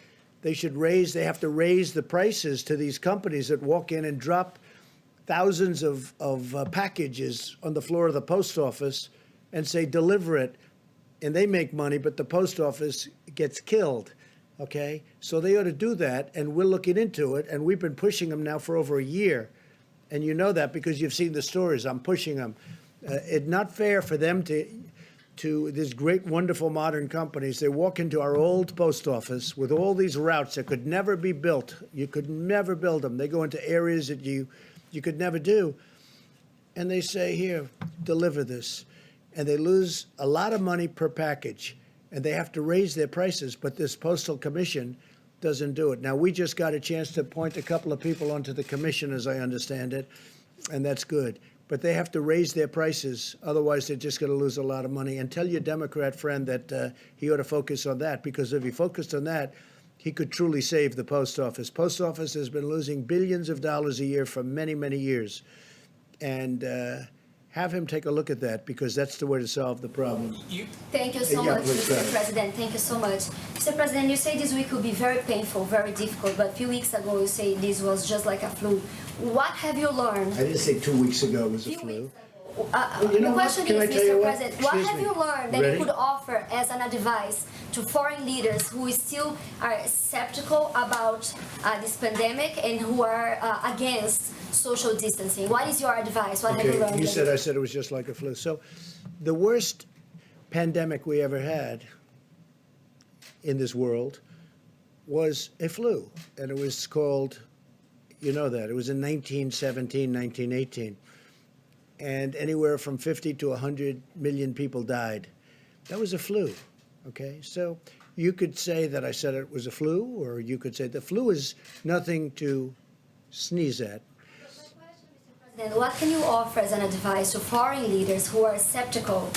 They have to raise the prices to these companies that walk in and drop thousands of packages on the floor of the post office and say, deliver it. And they make money, but the post office gets killed, okay? So they ought to do that, and we're looking into it, and we've been pushing them now for over a year. And you know that because you've seen the stories. I'm pushing them. It's not fair for them to these great, wonderful, modern companies. They walk into our old post office with all these routes that could never be built. You could never build them. They go into areas that you could never do. And they say, here, deliver this. And they lose a lot of money per package, and they have to raise their prices, but this Postal Commission doesn't do it. Now, we just got a chance to appoint a couple of people onto the commission, as I understand it, and that's good. But they have to raise their prices, otherwise they're just going to lose a lot of money. And tell your Democrat friend that he ought to focus on that, because if he focused on that, he could truly save the post office. Post office has been losing billions of dollars a year for many, many years. And have him take a look at that, because that's the way to solve the problem. Thank you so Yeah, much, please, go Mr. ahead. President. Thank you so much. Mr. President, you say this week will be very painful, very difficult, but a few weeks ago you say this was just like a flu. What have you learned? I didn't say 2 weeks ago it was a Few flu. weeks ago. you know The what? question Can I is, tell you Mr. what? President, what Excuse have me. you learned that Ready? you could offer as an advice to foreign leaders who still are skeptical about this pandemic and who are against social distancing? What is your advice? What have you learned? You said I said it was just like a flu. So the worst pandemic we ever had in this world was a flu. And it was called, you know that, it was in 1917, 1918. and anywhere from 50 to 100 million people died. That was a flu, okay? So you could say that I said it was a flu, or you could say the flu is nothing to sneeze at. Then what can you offer as an advice to foreign leaders who are skeptical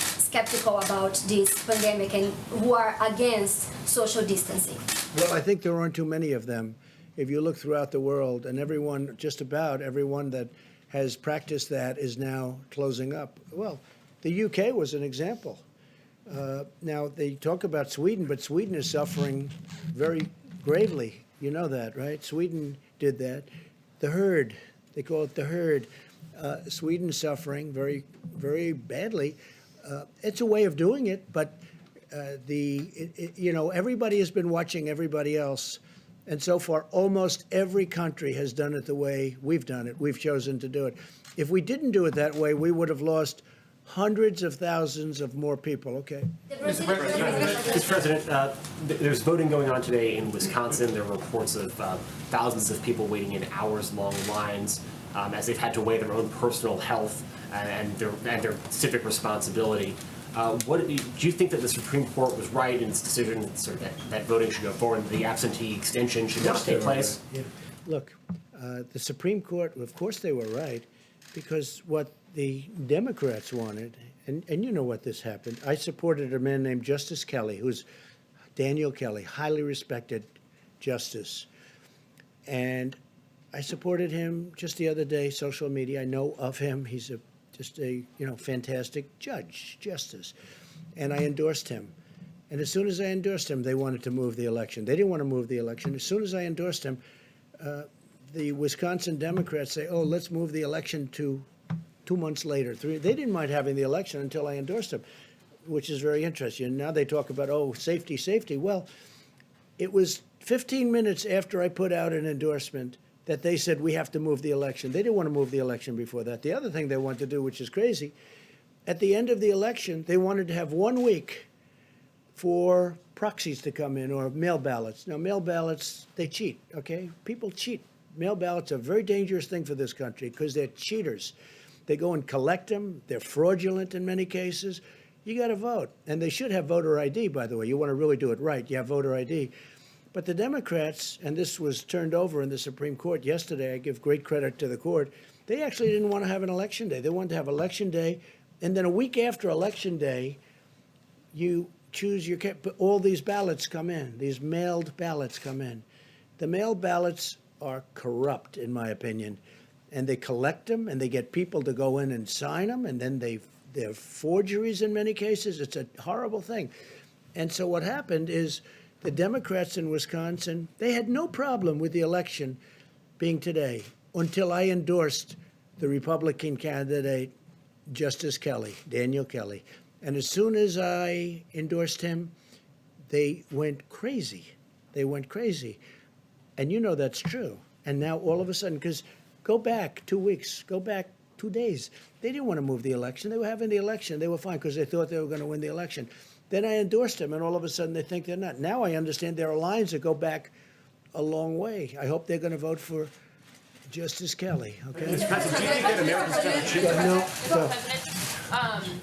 about this pandemic and who are against social distancing? Well, I think there aren't too many of them. If you look throughout the world, and everyone, just about everyone that has practiced that is now closing up. Well, the UK was an example. Now, they talk about Sweden, but Sweden is suffering very gravely. You know that, right? Sweden did that. The herd, they call it the herd. Sweden's suffering very, very badly. It's a way of doing it, but everybody has been watching everybody else. And so far, almost every country has done it the way we've done it. We've chosen to do it. If we didn't do it that way, we would have lost hundreds of thousands of more people. Okay. Mr. President, there's voting going on today in Wisconsin. There are reports of thousands of people waiting in hours-long lines as they've had to weigh their own personal health and their civic responsibility. Do you think that the Supreme Court was right in its decision that voting should go forward, the absentee extension should not take place? Yeah. Look, the Supreme Court, of course they were right, because what the Democrats wanted, and you know what this happened. I supported a man named Justice Kelly, who's Daniel Kelly, highly respected justice. And I supported him just the other day, social media. I know of him. He's just a fantastic justice. And I endorsed him. And as soon as I endorsed him, they wanted to move the election. They didn't want to move the election. As soon as I endorsed him, the Wisconsin Democrats say, oh, let's move the election to 2 months later. They didn't mind having the election until I endorsed him, which is very interesting. And now they talk about, oh, safety, safety. Well, it was 15 minutes after I put out an endorsement that they said we have to move the election. They didn't want to move the election before that. The other thing they wanted to do, which is crazy, at the end of the election, they wanted to have 1 week for proxies to come in or mail ballots. Now, mail ballots, they cheat, okay? People cheat. Mail ballots are a very dangerous thing for this country because they're cheaters. They go and collect them. They're fraudulent in many cases. You got to vote. And they should have voter ID, by the way. You want to really do it right, you have voter ID. But the Democrats, and this was turned over in the Supreme Court yesterday, I give great credit to the court, they actually didn't want to have an election day. They wanted to have election day, and then a week after election day, you choose all these ballots come in, these mailed ballots come in. The mailed ballots are corrupt, in my opinion, and they collect them, and they get people to go in and sign them, and then they're forgeries in many cases. It's a horrible thing. And so what happened is, the Democrats in Wisconsin, they had no problem with the election being today until I endorsed the Republican candidate, Justice Kelly, Daniel Kelly. And as soon as I endorsed him, they went crazy. They went crazy. And you know that's true. And now all of a sudden, because go back 2 weeks, go back 2 days, they didn't want to move the election. They were having the election. They were fine because they thought they were going to win the election. Then I endorsed him, and all of a sudden they think they're not. Now I understand there are lines that go back a long way. I hope they're going to vote for Justice Kelly, okay? Mr. President, do you think that Americans can choose? No, President,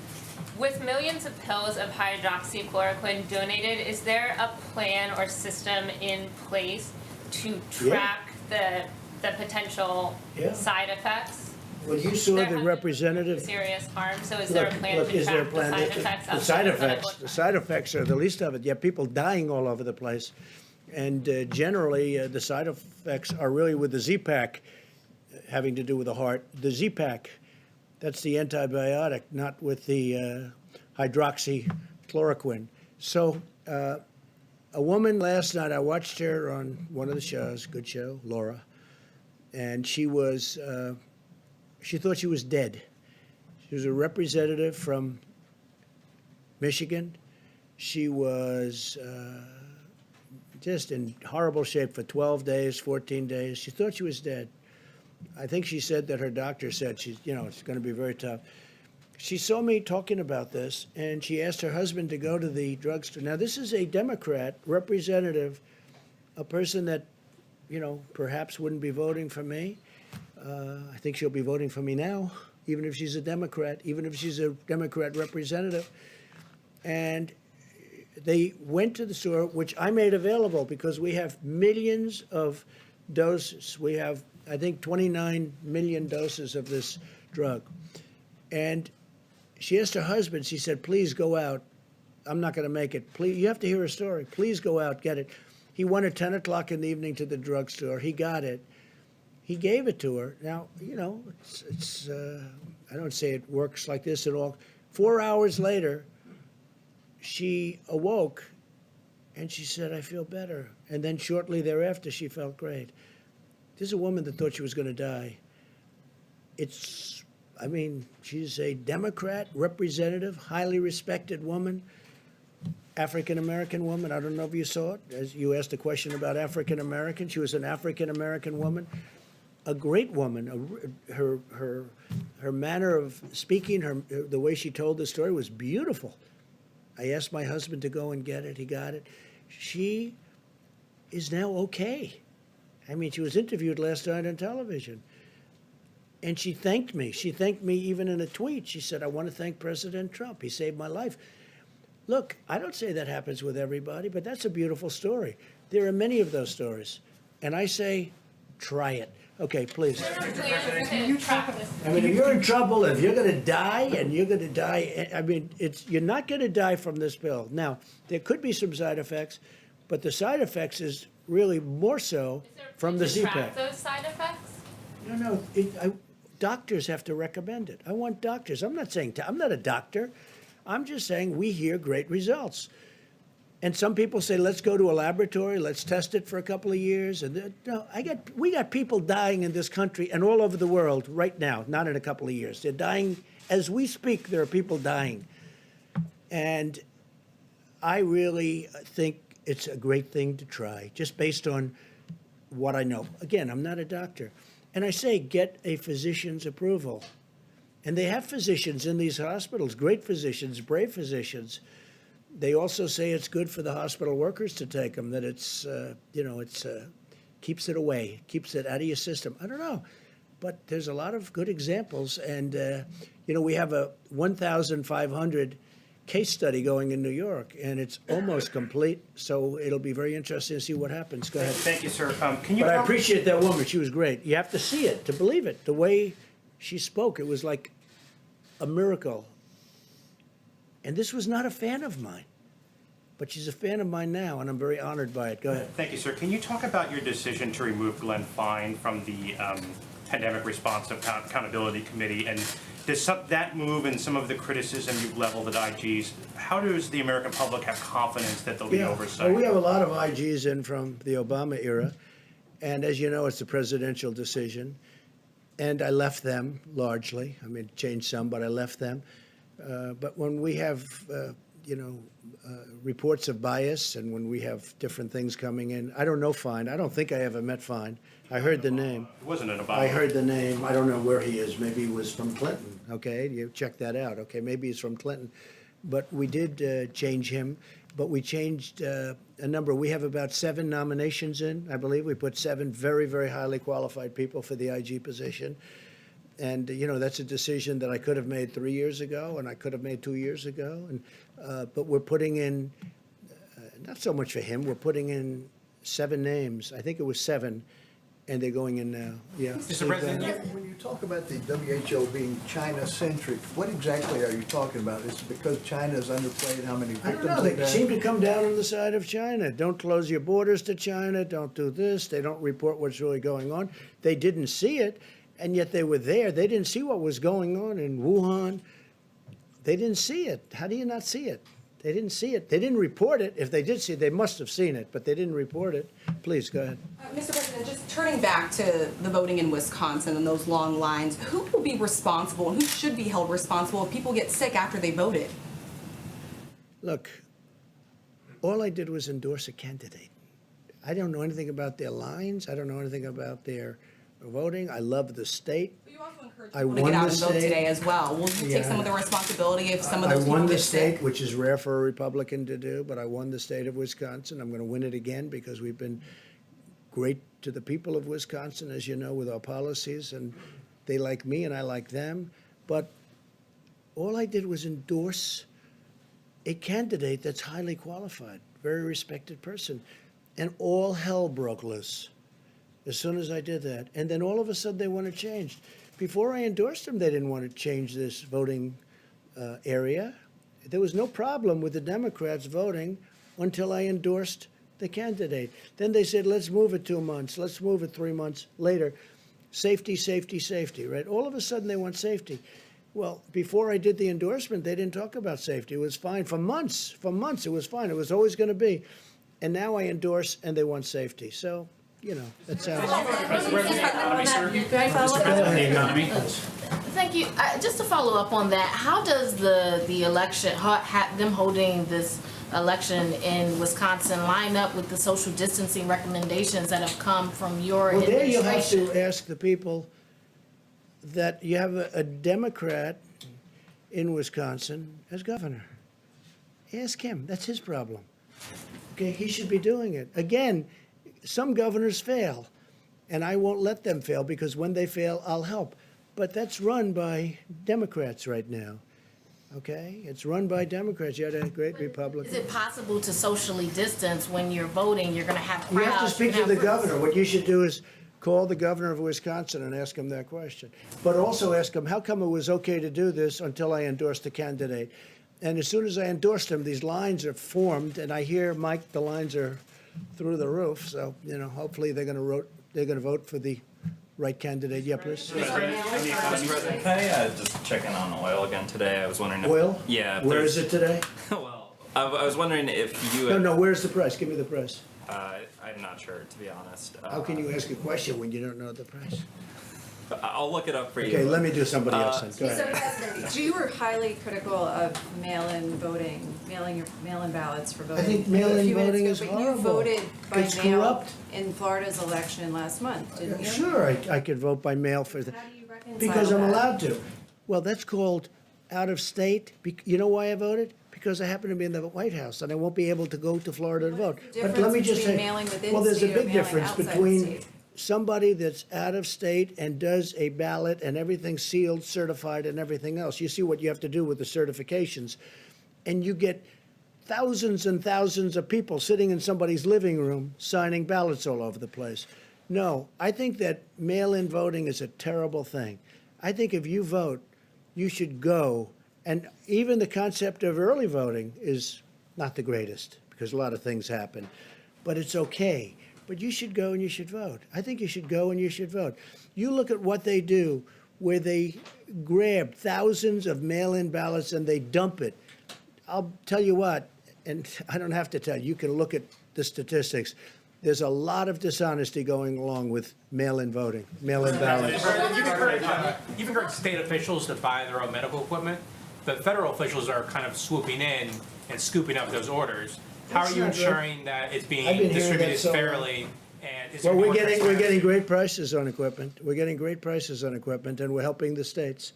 with millions of pills of hydroxychloroquine donated, is there a plan or system in place to track the potential side effects? Well, you saw the representative. Serious harm. So is there a plan to Is there a track plan? the side effects? The side effects are the least of it. You have people dying all over the place. And generally, the side effects are really with the Z-Pack, having to do with the heart. The Z-Pack, that's the antibiotic, not with the hydroxychloroquine. So a woman last night, I watched her on one of the shows, good show, Laura, and she was, she thought she was dead. She was a representative from Michigan. She was just in horrible shape for 12 days, 14 days. She thought she was dead. I think she said that her doctor said she's, it's going to be very tough. She saw me talking about this, and she asked her husband to go to the drugstore. Now, this is a Democrat representative, a person that, perhaps wouldn't be voting for me. I think she'll be voting for me now, even if she's a Democrat, even if she's a Democrat representative. And they went to the store, which I made available because we have millions of doses. We have, I think, 29 million doses of this drug. And she asked her husband, she said, please go out. I'm not going to make it. Please, you have to hear her story. Please go out, get it. He went at 10 o'clock in the evening to the drugstore. He got it. He gave it to her. Now, you know, I don't say it works like this at all. 4 hours later, she awoke and she said, I feel better. And then shortly thereafter, she felt great. This is a woman that thought she was going to die. I mean, she's a Democrat representative, highly respected woman, African-American woman. I don't know if you saw it. As you asked a question about African-American, she was an African-American woman, a great woman. Her manner of speaking, the way she told the story was beautiful. I asked my husband to go and get it. He got it. She is now okay. I mean, she was interviewed last night on television. And she thanked me. She thanked me even in a tweet. She said, I want to thank President Trump. He saved my life. Look, I don't say that happens with everybody, but that's a beautiful story. There are many of those stories. And I say, try it. Okay, please. I mean, if you're in trouble, if you're going to die, and you're going to die, I mean, you're not going to die from this pill. Now, there could be some side effects, but the side effects is really more so from the to CPAP. track those side effects? No, doctors have to recommend it. I want doctors. I'm not saying, I'm not a doctor. I'm just saying we hear great results. And some people say, let's go to a laboratory, let's test it for a couple of years. And no, we got people dying in this country and all over the world right now, not in a couple of years. They're dying. As we speak, there are people dying. And I really think it's a great thing to try, just based on what I know. Again, I'm not a doctor. And I say, get a physician's approval. And they have physicians in these hospitals, great physicians, brave physicians. They also say it's good for the hospital workers to take them, that it's, keeps it away, keeps it out of your system. I don't know. But there's a lot of good examples. And, we have a 1,500 case study going in New York, and it's almost complete. So it'll be very interesting to see what happens. Go ahead. Thank you, sir. I appreciate that woman. She was great. You have to see it to believe it. The way she spoke, it was like a miracle. And this was not a fan of mine, but she's a fan of mine now, and I'm very honored by it. Go ahead. Thank you, sir. Can you talk about your decision to remove Glenn Fine from the Pandemic Response Accountability Committee? And does that move and some of the criticism you've leveled at IGs, how does the American public have confidence that there'll be oversight? Well, we have a lot of IGs in from the Obama era, and as you know, it's a presidential decision. And I left them largely. I mean, changed some, but I left them. But when we have, reports of bias, and when we have different things coming in, I don't know Fine. I don't think I ever met Fine. I heard the name. It wasn't an Obama. I heard the name. I don't know where he is. Maybe he was from Clinton. Okay, you check that out. Okay, maybe he's from Clinton. But we did change him. But we changed a number. We have about 7 nominations in, I believe. We put 7 very, very highly qualified people for the IG position. And, that's a decision that I could have made 3 years ago, and I could have made 2 years ago. And but we're putting in, not so much for him, we're putting in 7 names. I think it was 7, and they're going in now. Yeah. Mr. President, when you talk about the WHO being China-centric, what exactly are you talking about? Is it because China's underplayed how many I victims? don't know. They seem to come down on the side of China. Don't close your borders to China. Don't do this. They don't report what's really going on. They didn't see it, and yet they were there. They didn't see what was going on in Wuhan. They didn't see it. How do you not see it? They didn't see it. They didn't report it. If they did see it, they must have seen it, but they didn't report it. Please, go ahead. Mr. President, just turning back to the voting in Wisconsin and those long lines, who will be responsible and who should be held responsible if people get sick after they voted? Look, all I did was endorse a candidate. I don't know anything about their lines. I don't know anything about their voting. I love the state. I To get out and vote today as well. Will you take some of the responsibility if some of those I people won the get sick? state, which is rare for a Republican to do, but I won the state of Wisconsin. I'm going to win it again because we've been great to the people of Wisconsin, as you know, with our policies, and they like me and I like them. But all I did was endorse a candidate that's highly qualified, very respected person. And all hell broke loose as soon as I did that. And then all of a sudden they want to change. Before I endorsed them, they didn't want to change this voting area. There was no problem with the Democrats voting until I endorsed the candidate. Then they said, let's move it 2 months, let's move it 3 months later. Safety, safety, safety, right? All of a sudden they want safety. Well, before I did the endorsement, they didn't talk about safety. It was fine for months. For months, it was fine. It was always going to be. And now I endorse, and they want safety. So, you know, that sounds. Thank you. Just to follow up on that, how does the election, them holding this election in Wisconsin line up with the social distancing recommendations that have come from your Well, there you administration? have to ask the people that you have a Democrat in Wisconsin as governor. Ask him. That's his problem. Okay, he should be doing it. Again, some governors fail, and I won't let them fail because when they fail, I'll help. But that's run by Democrats right now. Okay, it's run by Democrats. You had a great Republican. Is it possible to socially distance when you're voting? You're going to have You crowds. have to speak you're to the gonna have- governor. What you should do is call the governor of Wisconsin and ask him that question. But also ask him, how come it was okay to do this until I endorsed the candidate? And as soon as I endorsed him, these lines are formed, and I hear, Mike, the lines are through the roof. So, you know, hopefully they're going to vote for the right candidate. Yeah, please. Mr. President, can I just check in on oil again today? I was wondering if. Oil? Yeah. if Where there's- is it today? Well, I was wondering if you. No, where's the price? Give me the price. I'm not sure, to be honest. How can you ask a question when you don't know the price? I'll look it up for you. Okay, let me do somebody else then. Go ahead. You were highly critical of mail-in voting, mail-in ballots for voting. I think mail-in a few minutes voting ago, is but horrible. you voted by It's mail corrupt. in Florida's election last month, didn't you? Sure, I could vote by mail for the. How do you reconcile Because I'm that? allowed to. Well, that's called out of state. You know why I voted? Because I happen to be in the White House and I won't be able to go to Florida to vote. the But let me difference just between say, mailing within well, there's a state or big mailing difference outside the between state? somebody that's out of state and does a ballot and everything sealed, certified, and everything else. You see what you have to do with the certifications. And you get thousands and thousands of people sitting in somebody's living room signing ballots all over the place. No, I think that mail-in voting is a terrible thing. I think if you vote, you should go. And even the concept of early voting is not the greatest because a lot of things happen. But it's okay. But you should go and you should vote. I think you should go and you should vote. You look at what they do, where they grab thousands of mail-in ballots and they dump it. I'll tell you what, and I don't have to tell you, you can look at the statistics. There's a lot of dishonesty going along with mail-in voting, mail-in ballots. You've encouraged state officials to buy their own medical equipment. The federal officials are kind of swooping in and scooping up those orders. How are you That's not ensuring that it's I've being been hearing that distributed so long. fairly? And is Well, there we're more getting transparency? great prices on equipment. We're getting great prices on equipment, and we're helping the states.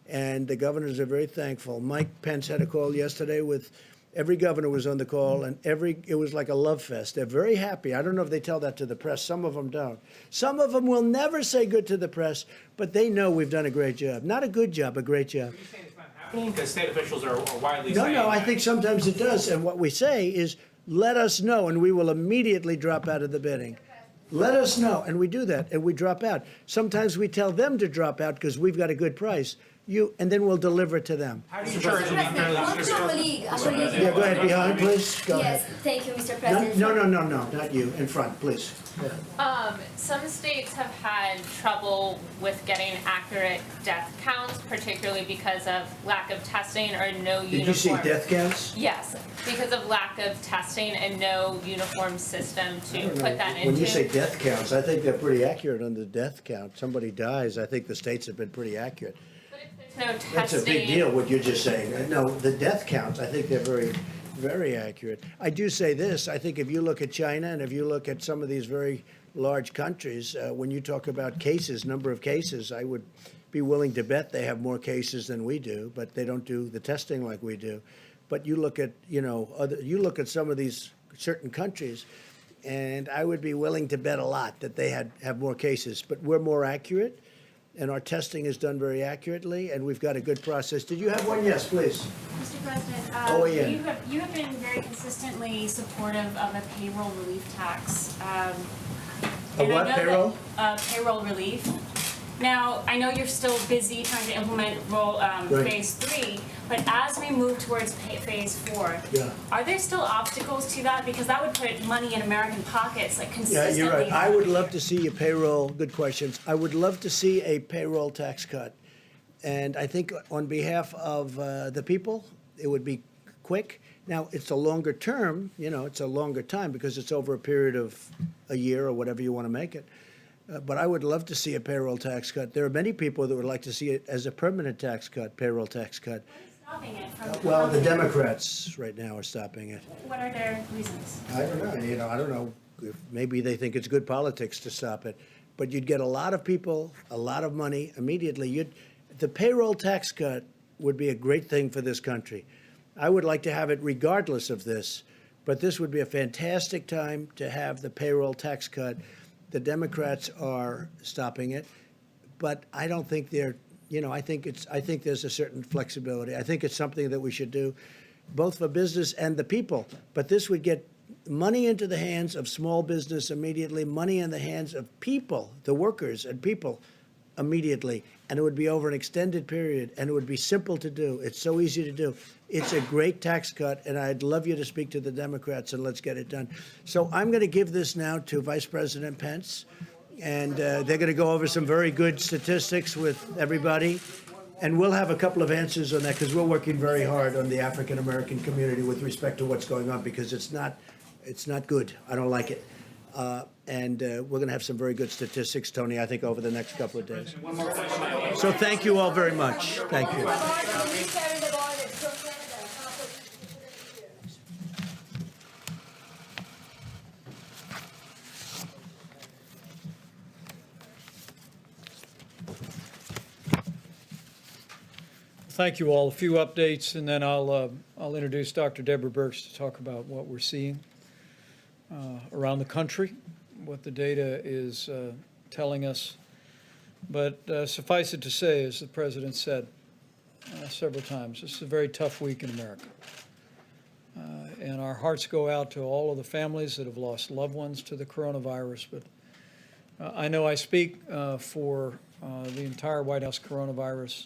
And the governors are very thankful. Mike Pence had a call yesterday with every governor was on the call, and it was like a love fest. They're very happy. I don't know if they tell that to the press. Some of them don't. Some of them will never say good to the press, but they know we've done a great job. Not a good job, a great job. Because state officials are widely No, saying no, I that. think sometimes it does. And what we say is, let us know, and we will immediately drop out of the bidding. Let us know, and we do that, and we drop out. Sometimes we tell them to drop out because we've got a good price. And then we'll deliver it to them. How do you ensure it's being fairly One to distributed? colleague, Yeah, go ahead, behind, please. Go Yes, ahead. thank you, Mr. No, President. no, not you. In front, please. Some states have had trouble with getting accurate death counts, particularly because of lack of testing or no uniform. Did you see death counts? Yes, because of lack of testing and no uniform system I to don't know. put that into. When you say death counts, I think they're pretty accurate on the death count. Somebody dies, I think the states have been pretty accurate. No testing. That's a big deal, what you're just saying. No, the death counts, I think they're very, very accurate. I do say this, I think if you look at China and if you look at some of these very large countries, when you talk about cases, number of cases, I would be willing to bet they have more cases than we do, but they don't do the testing like we do. But you look at, you look at some of these certain countries, and I would be willing to bet a lot that they have more cases. But we're more accurate. and our testing is done very accurately, and we've got a good process. Did you have one? Yes, please. Mr. President, Oh, yeah. you have been very consistently supportive of a payroll relief tax. A And I what, know payroll? that, payroll relief. Now, I know you're still busy trying to implement Right. phase 3, but as we move towards phase 4, Yeah. are there still obstacles to that? Because that would put money in American pockets, like Yeah, consistently. you're right. I would love to see a payroll, good questions. I would love to see a payroll tax cut. And I think on behalf of the people, it would be quick. Now, it's a longer term, it's a longer time because it's over a period of a year or whatever you want to make it. But I would love to see a payroll tax cut. There are many people that would like to see it as a permanent tax cut, payroll tax cut. Stopping it from. Well, the Democrats right now are stopping it. What are their reasons? I don't know. I don't know. If maybe they think it's good politics to stop it, but you'd get a lot of people, a lot of money immediately. The payroll tax cut would be a great thing for this country. I would like to have it regardless of this, but this would be a fantastic time to have the payroll tax cut. The Democrats are stopping it, but I don't think they're. I think there's a certain flexibility. I think it's something that we should do, both for business and the people. But this would get money into the hands of small business immediately, money in the hands of people, the workers and people immediately, and it would be over an extended period, and it would be simple to do. It's so easy to do. It's a great tax cut, and I'd love you to speak to the Democrats and let's get it done. So I'm going to give this now to Vice President Pence, and they're going to go over some very good statistics with everybody. And we'll have a couple of answers on that because we're working very hard on the African American community with respect to what's going on because it's not good. I don't like it. And we're going to have some very good statistics, Tony, I think, over the next couple of days. So thank you all very much. Thank you. Thank you all. A few updates, and then I'll introduce Dr. Deborah Birx to talk about what we're seeing around the country, what the data is telling us. But suffice it to say, as the President said several times, this is a very tough week in America. And our hearts go out to all of the families that have lost loved ones to the coronavirus. But I know I speak for the entire White House coronavirus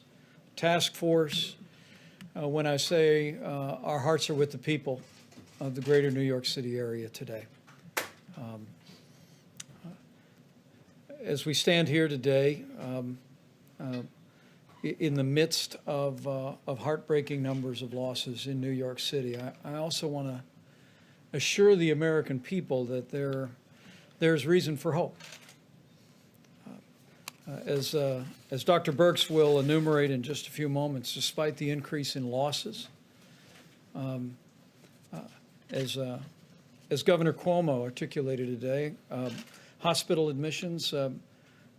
task force when I say our hearts are with the people of the greater New York City area today. As we stand here today, in the midst of heartbreaking numbers of losses in New York City, I also want to assure the American people that there's reason for hope. As Dr. Birx will enumerate in just a few moments, despite the increase in losses, as Governor Cuomo articulated today, hospital admissions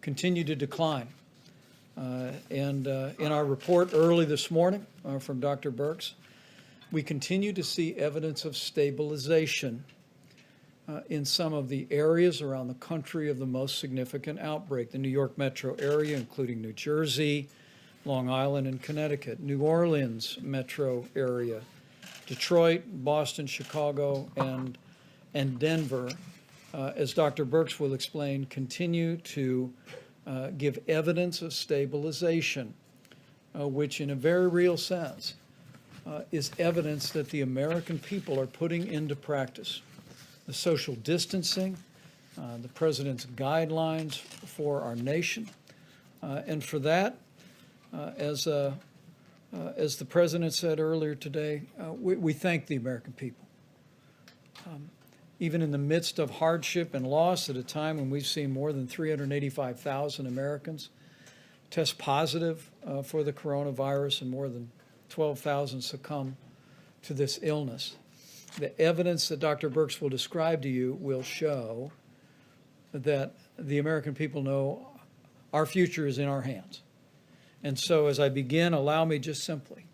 continue to decline. And in our report early this morning from Dr. Birx, we continue to see evidence of stabilization in some of the areas around the country of the most significant outbreak, the New York metro area, including New Jersey, Long Island, and Connecticut, New Orleans metro area, Detroit, Boston, Chicago, and Denver, as Dr. Birx will explain, continue to give evidence of stabilization, which in a very real sense is evidence that the American people are putting into practice the social distancing, the President's guidelines for our nation. And for that, as the President said earlier today, we thank the American people. Even in the midst of hardship and loss at a time when we've seen more than 385,000 Americans test positive for the coronavirus and more than 12,000 succumb to this illness. The evidence that Dr. Birx will describe to you will show that the American people know our future is in our hands. And so as I begin, allow me just simply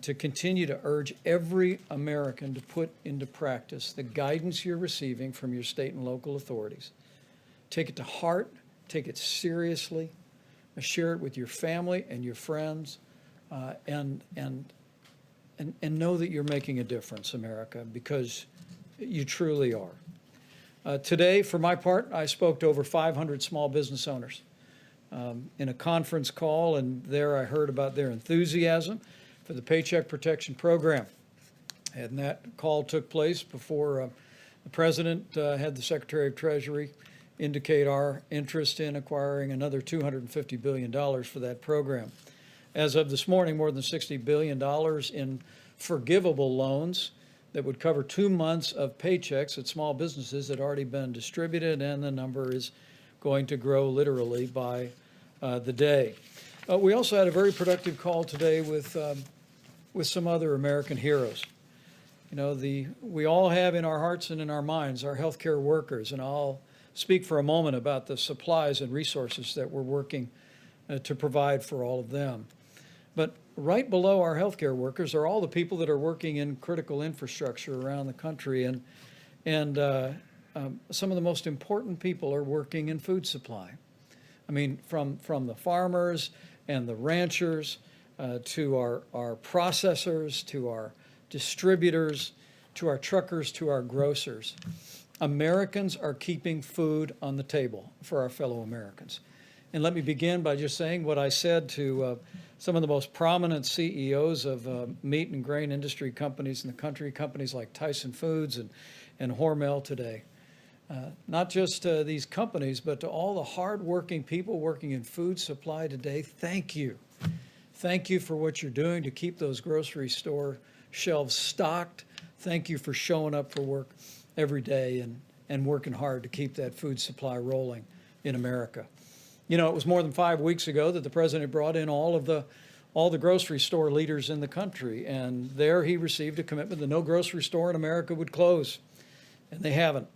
to continue to urge every American to put into practice the guidance you're receiving from your state and local authorities. Take it to heart, take it seriously, share it with your family and your friends, and know that you're making a difference, America, because you truly are. Today, for my part, I spoke to over 500 small business owners in a conference call, and there I heard about their enthusiasm for the Paycheck Protection Program. And that call took place before the President had the Secretary of Treasury indicate our interest in acquiring another $250 billion for that program. As of this morning, more than $60 billion in forgivable loans that would cover 2 months of paychecks at small businesses had already been distributed, and the number is going to grow literally by the day. We also had a very productive call today with some other American heroes. You know, we all have in our hearts and in our minds our healthcare workers, and I'll speak for a moment about the supplies and resources that we're working to provide for all of them. But right below our healthcare workers are all the people that are working in critical infrastructure around the country, and some of the most important people are working in food supply. I mean, from the farmers and the ranchers to our processors, to our distributors, to our truckers, to our grocers. Americans are keeping food on the table for our fellow Americans. And let me begin by just saying what I said to some of the most prominent CEOs of meat and grain industry companies in the country, companies like Tyson Foods and Hormel today. Not just these companies, but to all the hardworking people working in food supply today, thank you. Thank you for what you're doing to keep those grocery store shelves stocked. Thank you for showing up for work every day and working hard to keep that food supply rolling in America. You know, it was more than 5 weeks ago that the president brought in all the grocery store leaders in the country, and there he received a commitment that no grocery store in America would close, and they haven't.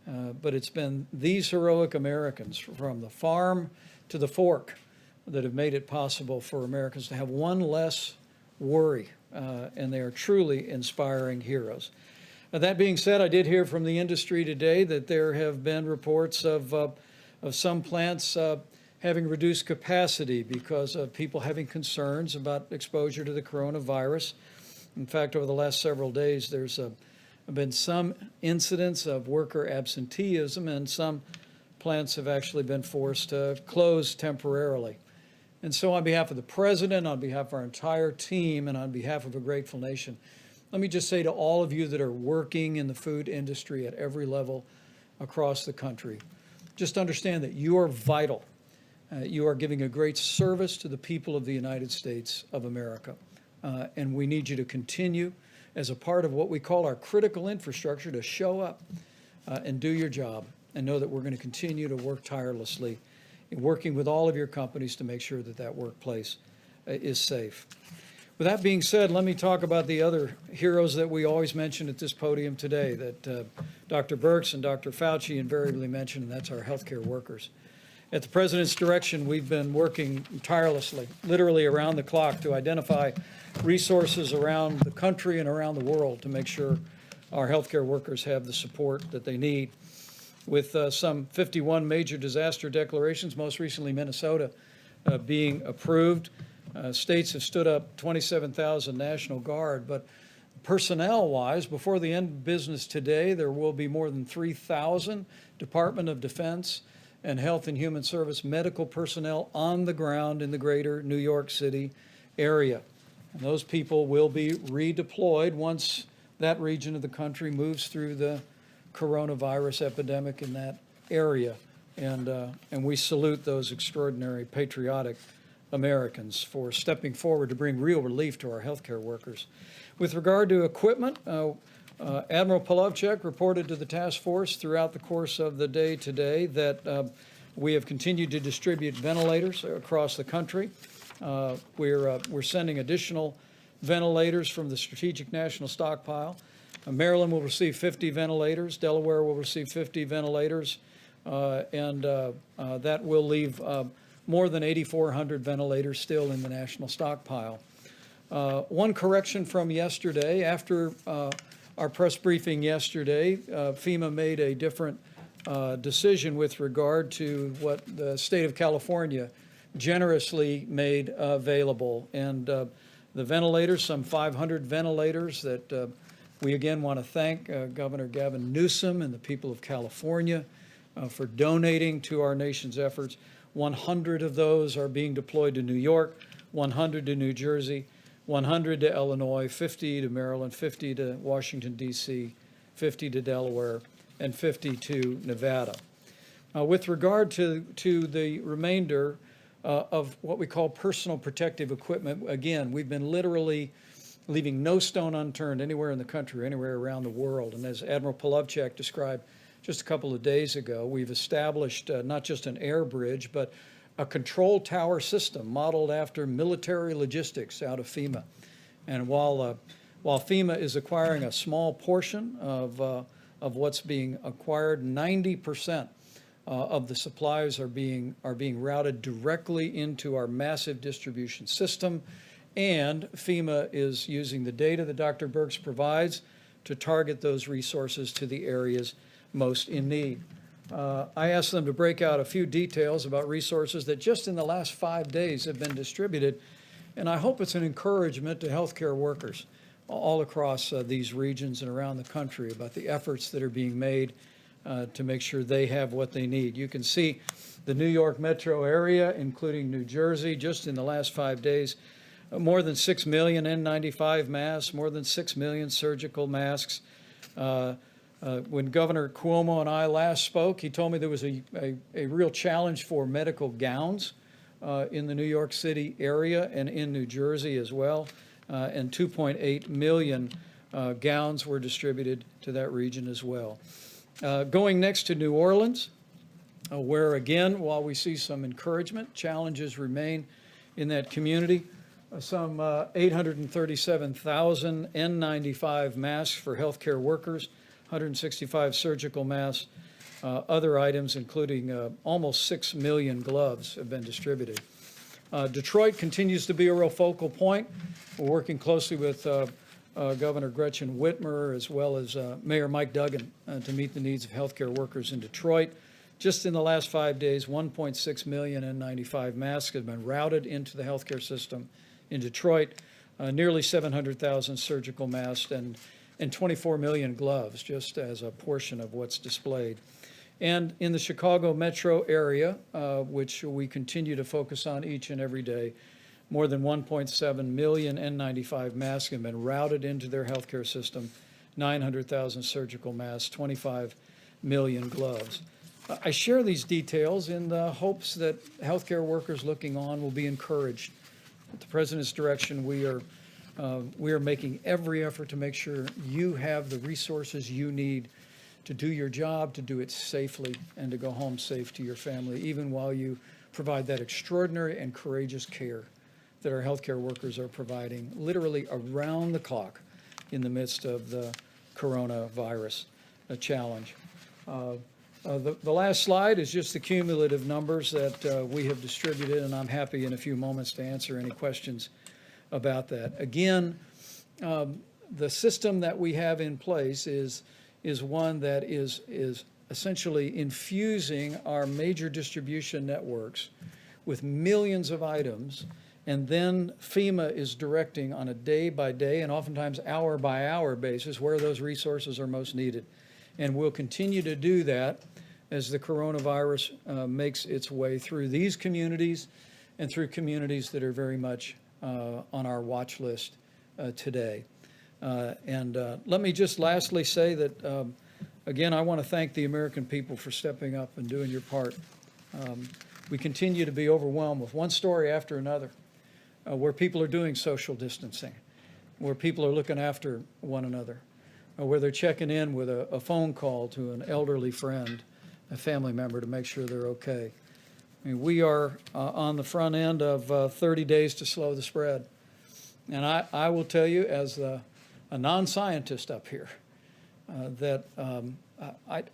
But it's been these heroic Americans, from the farm to the fork, that have made it possible for Americans to have one less worry, and they are truly inspiring heroes. That being said, I did hear from the industry today that there have been reports of some plants having reduced capacity because of people having concerns about exposure to the coronavirus. In fact, over the last several days, there's been some incidents of worker absenteeism, and some plants have actually been forced to close temporarily. And so on behalf of the president, on behalf of our entire team, and on behalf of a grateful nation, let me just say to all of you that are working in the food industry at every level across the country, just understand that you are vital. You are giving a great service to the people of the United States of America. And we need you to continue as a part of what we call our critical infrastructure to show up and do your job, and know that we're going to continue to work tirelessly in working with all of your companies to make sure that that workplace is safe. With that being said, let me talk about the other heroes that we always mention at this podium today, that Dr. Birx and Dr. Fauci invariably mention, and that's our healthcare workers. At the President's direction, we've been working tirelessly, literally around the clock, to identify resources around the country and around the world to make sure our healthcare workers have the support that they need. With some 51 major disaster declarations, most recently Minnesota being approved, states have stood up 27,000 National Guard, but personnel-wise, before the end of business today, there will be more than 3,000 Department of Defense and Health and Human Service medical personnel on the ground in the greater New York City area. And those people will be redeployed once that region of the country moves through the coronavirus epidemic in that area. And we salute those extraordinary patriotic Americans for stepping forward to bring real relief to our healthcare workers. With regard to equipment, Admiral Polovchek reported to the task force throughout the course of the day today that we have continued to distribute ventilators across the country. We're sending additional ventilators from the Strategic National Stockpile. Maryland will receive 50 ventilators. Delaware will receive 50 ventilators, and that will leave more than 8,400 ventilators still in the national stockpile. One correction from yesterday: after our press briefing yesterday, FEMA made a different decision with regard to what the state of California generously made available. And the ventilators, some 500 ventilators that we again want to thank Governor Gavin Newsom and the people of California for donating to our nation's efforts. 100 of those are being deployed to New York, 100 to New Jersey, 100 to Illinois, 50 to Maryland, 50 to Washington, D.C., 50 to Delaware, and 50 to Nevada. With regard to the remainder of what we call personal protective equipment, again, we've been literally leaving no stone unturned anywhere in the country, anywhere around the world. And as Admiral Polovchak described just a couple of days ago, we've established not just an air bridge, but a control tower system modeled after military logistics out of FEMA. And while FEMA is acquiring a small portion of what's being acquired, 90% of the supplies are being routed directly into our massive distribution system. And FEMA is using the data that Dr. Birx provides to target those resources to the areas most in need. I asked them to break out a few details about resources that just in the last 5 days have been distributed, and I hope it's an encouragement to healthcare workers all across these regions and around the country about the efforts that are being made to make sure they have what they need. You can see the New York metro area, including New Jersey, just in the last 5 days, more than 6 million N95 masks, more than 6 million surgical masks. When Governor Cuomo and I last spoke, he told me there was a real challenge for medical gowns in the New York City area and in New Jersey as well. And 2.8 million gowns were distributed to that region as well. Going next to New Orleans, where again, while we see some encouragement, challenges remain in that community. Some 837,000 N95 masks for healthcare workers, 165 surgical masks, other items including almost 6 million gloves have been distributed. Detroit continues to be a real focal point. We're working closely with Governor Gretchen Whitmer as well as Mayor Mike Duggan to meet the needs of healthcare workers in Detroit. Just in the last 5 days, 1.6 million N95 masks have been routed into the healthcare system in Detroit, nearly 700,000 surgical masks, and 24 million gloves, just as a portion of what's displayed. And in the Chicago metro area, which we continue to focus on each and every day, more than 1.7 million N95 masks have been routed into their healthcare system, 900,000 surgical masks, 25 million gloves. I share these details in the hopes that healthcare workers looking on will be encouraged. At the President's direction, we are making every effort to make sure you have the resources you need to do your job, to do it safely, and to go home safe to your family, even while you provide that extraordinary and courageous care that our healthcare workers are providing literally around the clock in the midst of the coronavirus challenge. The last slide is just the cumulative numbers that we have distributed, and I'm happy in a few moments to answer any questions about that. Again, the system that we have in place is one that is essentially infusing our major distribution networks with millions of items, and then FEMA is directing on a day-by-day and oftentimes hour-by-hour basis where those resources are most needed. And we'll continue to do that as the coronavirus makes its way through these communities and through communities that are very much on our watch list today. And let me just lastly say that, again, I want to thank the American people for stepping up and doing your part. We continue to be overwhelmed with one story after another where people are doing social distancing, where people are looking after one another, where they're checking in with a phone call to an elderly friend, a family member, to make sure they're okay. I mean, we are on the front end of 30 days to slow the spread. And I will tell you, as a non-scientist up here, that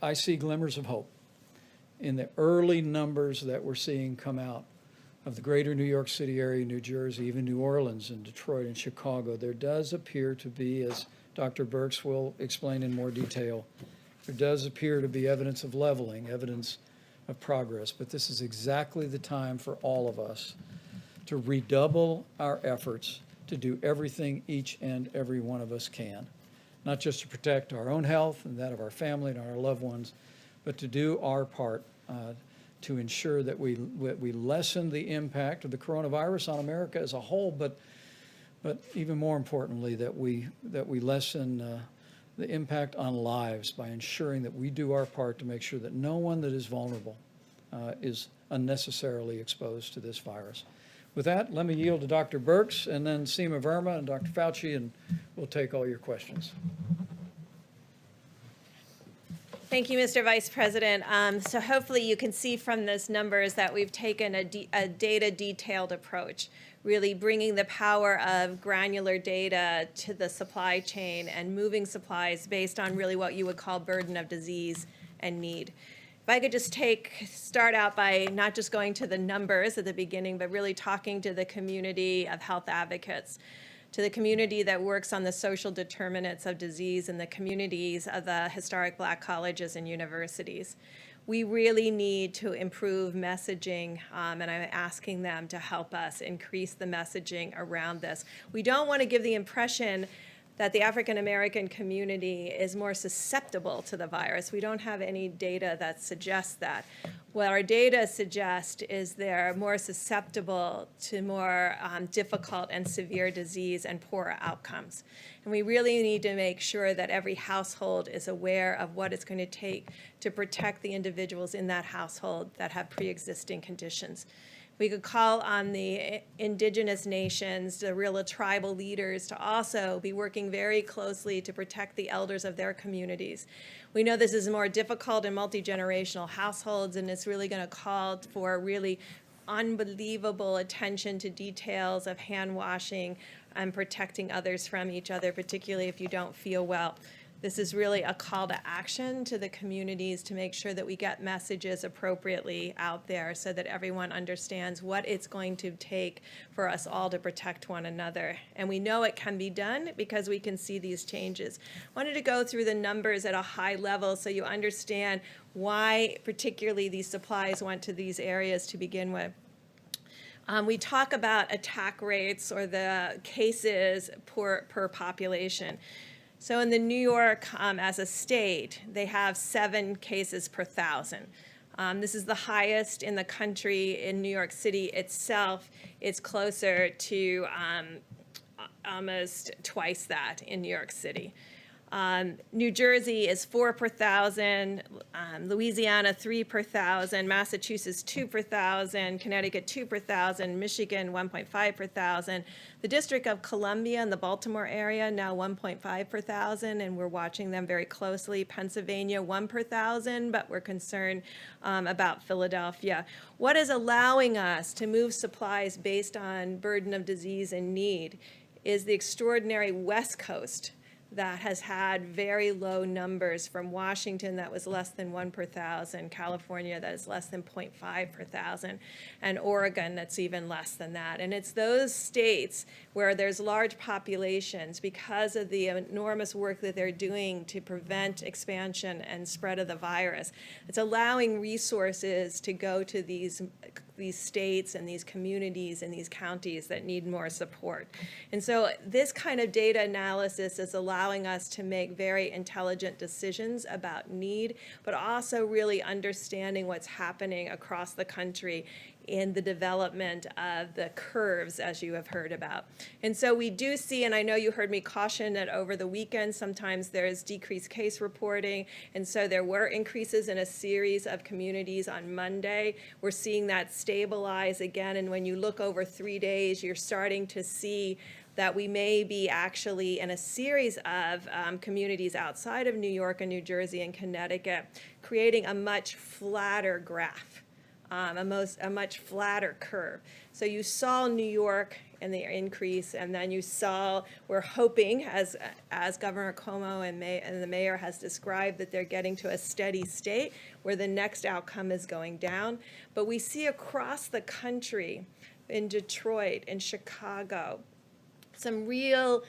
I see glimmers of hope in the early numbers that we're seeing come out of the greater New York City area, New Jersey, even New Orleans and Detroit and Chicago. There does appear to be, as Dr. Birx will explain in more detail, there does appear to be evidence of leveling, evidence of progress, but this is exactly the time for all of us to redouble our efforts to do everything each and every one of us can, not just to protect our own health and that of our family and our loved ones, but to do our part to ensure that we lessen the impact of the coronavirus on America as a whole, but even more importantly, that we lessen the impact on lives by ensuring that we do our part to make sure that no one that is vulnerable is unnecessarily exposed to this virus. With that, let me yield to Dr. Birx and then Seema Verma and Dr. Fauci, and we'll take all your questions. Thank you, Mr. Vice President. So hopefully you can see from those numbers that we've taken a data-detailed approach, really bringing the power of granular data to the supply chain and moving supplies based on really what you would call burden of disease and need. If I could just start out by not just going to the numbers at the beginning, but really talking to the community of health advocates, to the community that works on the social determinants of disease and the communities of the historic Black colleges and universities. We really need to improve messaging, and I'm asking them to help us increase the messaging around this. We don't want to give the impression that the African American community is more susceptible to the virus. We don't have any data that suggests that. What our data suggest is they're more susceptible to more difficult and severe disease and poorer outcomes. And we really need to make sure that every household is aware of what it's going to take to protect the individuals in that household that have pre-existing conditions. We could call on the indigenous nations, the real tribal leaders, to also be working very closely to protect the elders of their communities. We know this is more difficult in multi-generational households, and it's really going to call for really unbelievable attention to details of hand washing and protecting others from each other, particularly if you don't feel well. This is really a call to action to the communities to make sure that we get messages appropriately out there so that everyone understands what it's going to take for us all to protect one another. And we know it can be done because we can see these changes. I wanted to go through the numbers at a high level so you understand why particularly these supplies went to these areas to begin with. We talk about attack rates or the cases per population. So in the New York, as a state, they have 7 cases per 1,000. This is the highest in the country. In New York City itself, it's closer to almost twice that in New York City. New Jersey is 4 per 1,000, Louisiana 3 per 1,000, Massachusetts 2 per 1,000, Connecticut 2 per 1,000, Michigan 1.5 per 1,000. The District of Columbia and the Baltimore area now 1.5 per 1,000, and we're watching them very closely. Pennsylvania 1 per 1,000, but we're concerned about Philadelphia. What is allowing us to move supplies based on burden of disease and need is the extraordinary West Coast that has had very low numbers, from Washington that was less than 1 per 1,000, California that is less than 0.5 per 1,000, and Oregon that's even less than that. And it's those states where there's large populations, because of the enormous work that they're doing to prevent expansion and spread of the virus. It's allowing resources to go to these states and these communities and these counties that need more support. And so this kind of data analysis is allowing us to make very intelligent decisions about need, but also really understanding what's happening across the country in the development of the curves, as you have heard about. And so we do see, and I know you heard me caution that over the weekend sometimes there's decreased case reporting, and so there were increases in a series of communities on Monday. We're seeing that stabilize again, and when you look over 3 days, you're starting to see that we may be actually in a series of communities outside of New York and New Jersey and Connecticut, creating a much flatter graph. A much flatter curve. So you saw New York and the increase, and then you saw, we're hoping, as Governor Cuomo and the mayor has described, that they're getting to a steady state where the next outcome is going down. But we see across the country, in Detroit, in Chicago, some real,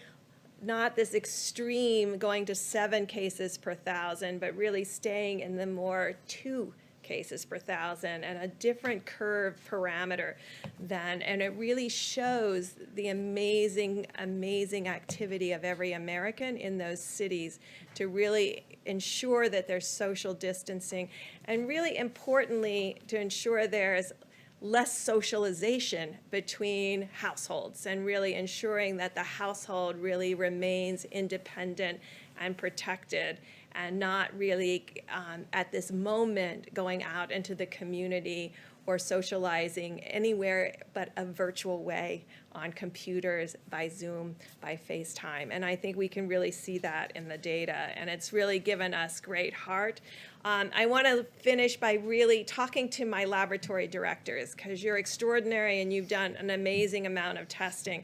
not this extreme going to 7 cases per 1,000, but really staying in the more 2 cases per thousand and a different curve parameter than, and it really shows the amazing, amazing activity of every American in those cities to really ensure that there's social distancing, and really importantly, to ensure there's less socialization between households, and really ensuring that the household really remains independent and protected, and not really at this moment going out into the community or socializing anywhere but a virtual way on computers, by Zoom, by FaceTime. And I think we can really see that in the data, and it's really given us great heart. I want to finish by really talking to my laboratory directors, because you're extraordinary and you've done an amazing amount of testing.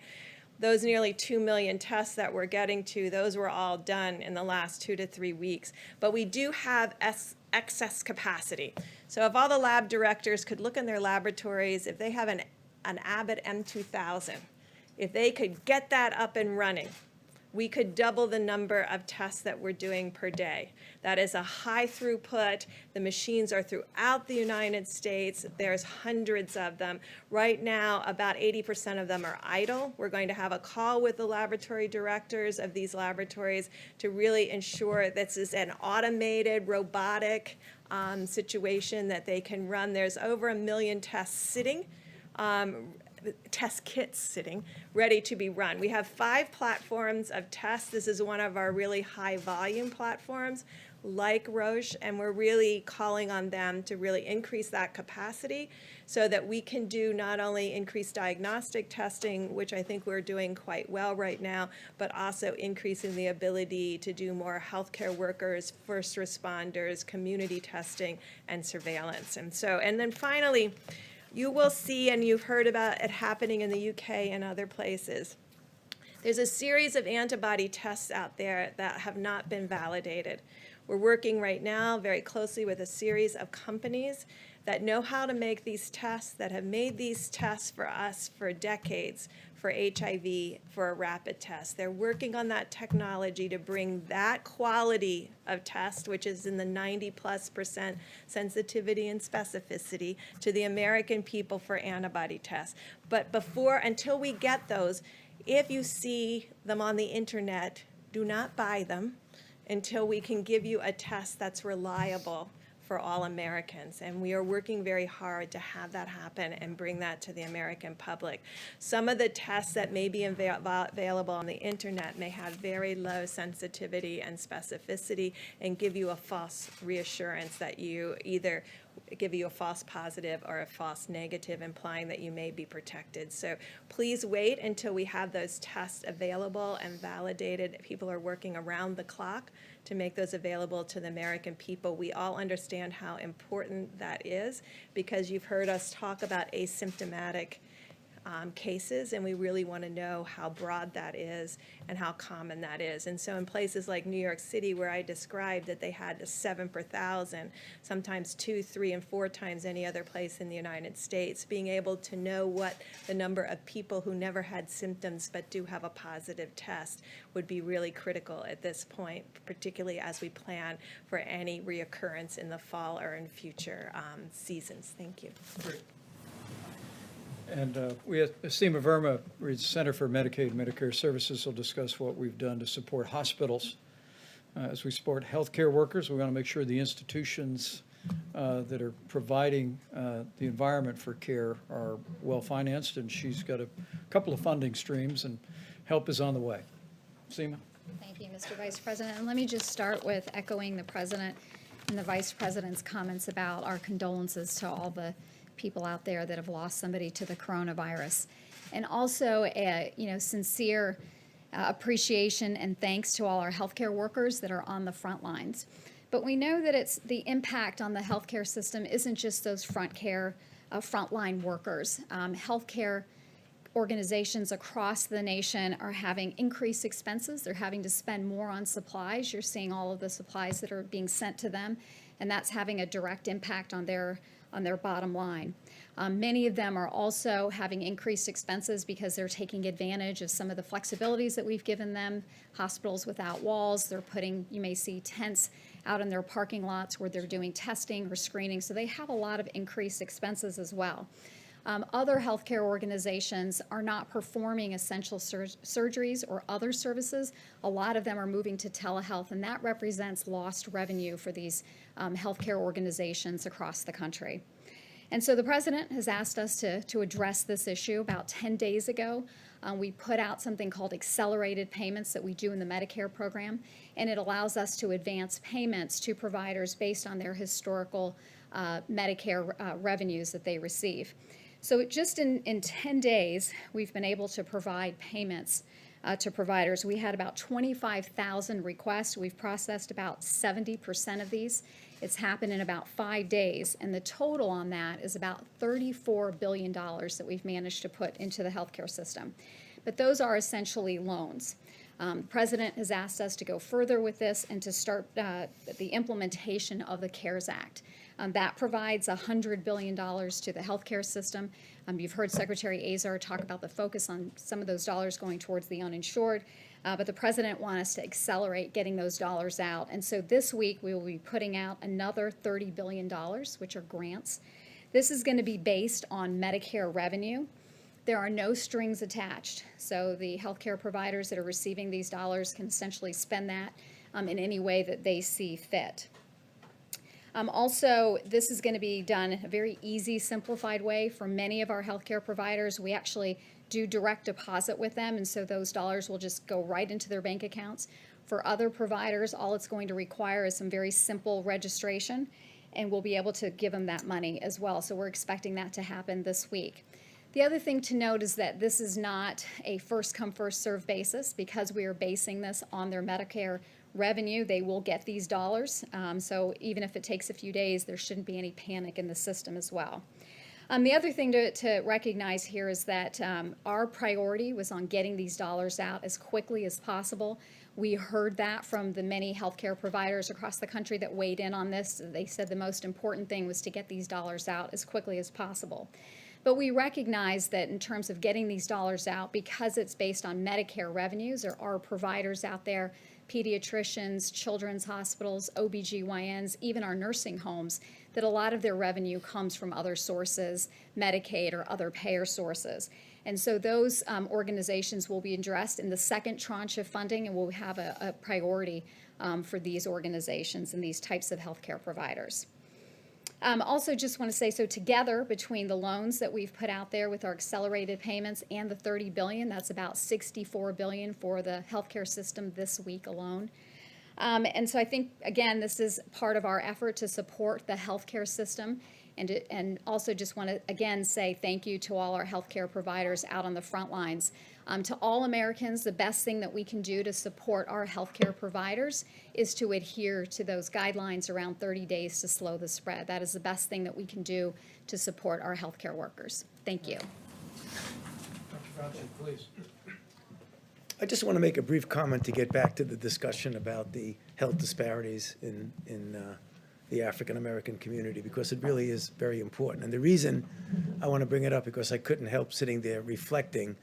Those nearly 2 million tests that we're getting to, those were all done in the last 2 to 3 weeks. But we do have excess capacity. So if all the lab directors could look in their laboratories, if they have an Abbott M2000, if they could get that up and running, we could double the number of tests that we're doing per day. That is a high throughput. The machines are throughout the United States. There's hundreds of them. Right now, about 80% of them are idle. We're going to have a call with the laboratory directors of these laboratories to really ensure this is an automated, robotic situation that they can run. There's over 1 million tests sitting, test kits sitting, ready to be run. We have 5 platforms of tests. This is one of our really high volume platforms, like Roche, and we're really calling on them to really increase that capacity so that we can do not only increased diagnostic testing, which I think we're doing quite well right now, but also increasing the ability to do more healthcare workers, first responders, community testing, and surveillance. And then finally, you will see, and you've heard about it happening in the UK and other places, there's a series of antibody tests out there that have not been validated. We're working right now very closely with a series of companies that know how to make these tests, that have made these tests for us for decades, for HIV, for a rapid test. They're working on that technology to bring that quality of test, which is in the 90+% sensitivity and specificity, to the American people for antibody tests. But until we get those, if you see them on the internet, do not buy them until we can give you a test that's reliable for all Americans. And we are working very hard to have that happen and bring that to the American public. Some of the tests that may be available on the internet may have very low sensitivity and specificity and give you a false reassurance that you either give you a false positive or a false negative, implying that you may be protected. So please wait until we have those tests available and validated. People are working around the clock to make those available to the American people. We all understand how important that is, because you've heard us talk about asymptomatic cases, and we really want to know how broad that is and how common that is. And so in places like New York City, where I described that they had a 7 per 1,000, sometimes 2, 3, and 4 times any other place in the United States, being able to know what the number of people who never had symptoms but do have a positive test would be really critical at this point, particularly as we plan for any reoccurrence in the fall or in future seasons. Thank you. Great. And we have Seema Verma, Center for Medicaid and Medicare Services, will discuss what we've done to support hospitals. As we support healthcare workers, we want to make sure the institutions that are providing the environment for care are well-financed, and she's got a couple of funding streams, and help is on the way. Seema? Thank you, Mr. Vice President. And let me just start with echoing the President and the Vice President's comments about our condolences to all the people out there that have lost somebody to the coronavirus. And also a sincere appreciation and thanks to all our healthcare workers that are on the front lines. But we know that it's the impact on the healthcare system isn't just those frontline workers. Healthcare organizations across the nation are having increased expenses. They're having to spend more on supplies. You're seeing all of the supplies that are being sent to them, and that's having a direct impact on their bottom line. Many of them are also having increased expenses because they're taking advantage of some of the flexibilities that we've given them. Hospitals without walls, they're putting, you may see, tents out in their parking lots where they're doing testing or screening. So they have a lot of increased expenses as well. Other healthcare organizations are not performing essential surgeries or other services. A lot of them are moving to telehealth, and that represents lost revenue for these healthcare organizations across the country. And so the president has asked us to address this issue. About 10 days ago, we put out something called accelerated payments that we do in the Medicare program, and it allows us to advance payments to providers based on their historical Medicare revenues that they receive. So just in 10 days, we've been able to provide payments to providers. We had about 25,000 requests. We've processed about 70% of these. It's happened in about 5 days, and the total on that is about $34 billion that we've managed to put into the healthcare system. But those are essentially loans. The president has asked us to go further with this and to start the implementation of the CARES Act. That provides $100 billion to the healthcare system. You've heard Secretary Azar talk about the focus on some of those dollars going towards the uninsured, but the president wants us to accelerate getting those dollars out. And so this week we will be putting out another $30 billion, which are grants. This is going to be based on Medicare revenue. There are no strings attached. So the healthcare providers that are receiving these dollars can essentially spend that in any way that they see fit. Also, this is going to be done in a very easy, simplified way. For many of our healthcare providers, we actually do direct deposit with them, and so those dollars will just go right into their bank accounts. For other providers, all it's going to require is some very simple registration, and we'll be able to give them that money as well. So we're expecting that to happen this week. The other thing to note is that this is not a first-come, first-served basis. Because we are basing this on their Medicare revenue, they will get these dollars. So even if it takes a few days, there shouldn't be any panic in the system as well. The other thing to recognize here is that our priority was on getting these dollars out as quickly as possible. We heard that from the many healthcare providers across the country that weighed in on this. They said the most important thing was to get these dollars out as quickly as possible. But we recognize that in terms of getting these dollars out, because it's based on Medicare revenues, there are providers out there, pediatricians, children's hospitals, OBGYNs, even our nursing homes, that a lot of their revenue comes from other sources, Medicaid or other payer sources. And so those organizations will be addressed in the second tranche of funding, and we'll have a priority for these organizations and these types of healthcare providers. Also just want to say, so together between the loans that we've put out there with our accelerated payments and the $30 billion, that's about $64 billion for the healthcare system this week alone. And so I think, again, this is part of our effort to support the healthcare system, and also just want to, again, say thank you to all our healthcare providers out on the front lines. To all Americans, the best thing that we can do to support our healthcare providers is to adhere to those guidelines around 30 days to slow the spread. That is the best thing that we can do to support our healthcare workers. Thank you. Dr. Fauci, please. I just want to make a brief comment to get back to the discussion about the health disparities in the African American community, because it really is very important. And the reason I want to bring it up, because I couldn't help sitting there reflecting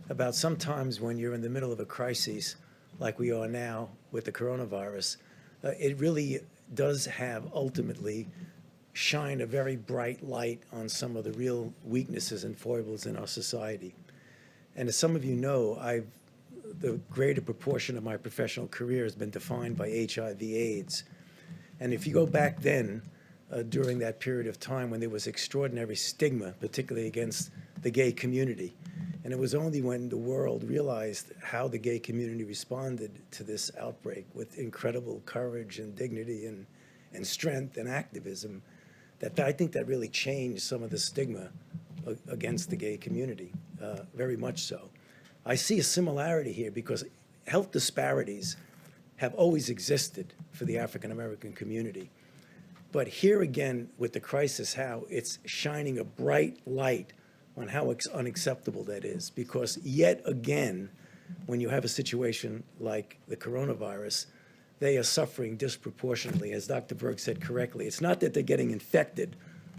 about sometimes when you're in the middle of a crisis like we are now with the coronavirus, it really does have ultimately shine a very bright light on some of the real weaknesses and foibles in our society. And as some of you know, the greater proportion of my professional career has been defined by HIV/AIDS. And if you go back then, during that period of time when there was extraordinary stigma, particularly against the gay community, and it was only when the world realized how the gay community responded to this outbreak with incredible courage and dignity and strength and activism that I think that really changed some of the stigma against the gay community, very much so. I see a similarity here because health disparities have always existed for the African American community. But here again, with the crisis, how it's shining a bright light on how unacceptable that is. Because yet again, when you have a situation like the coronavirus, they are suffering disproportionately. As Dr. Berg said correctly, it's not that they're getting infected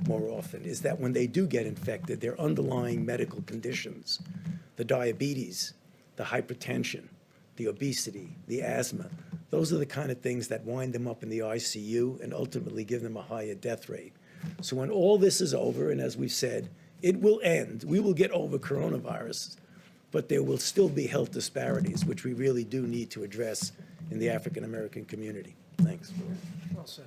more often, it's that when they do get infected, their underlying medical conditions, the diabetes, the hypertension, the obesity, the asthma, Those are the kind of things that wind them up in the ICU and ultimately give them a higher death rate. So when all this is over, and as we've said, it will end, we will get over coronavirus, but there will still be health disparities, which we really do need to address in the African-American community. Thanks. Well said.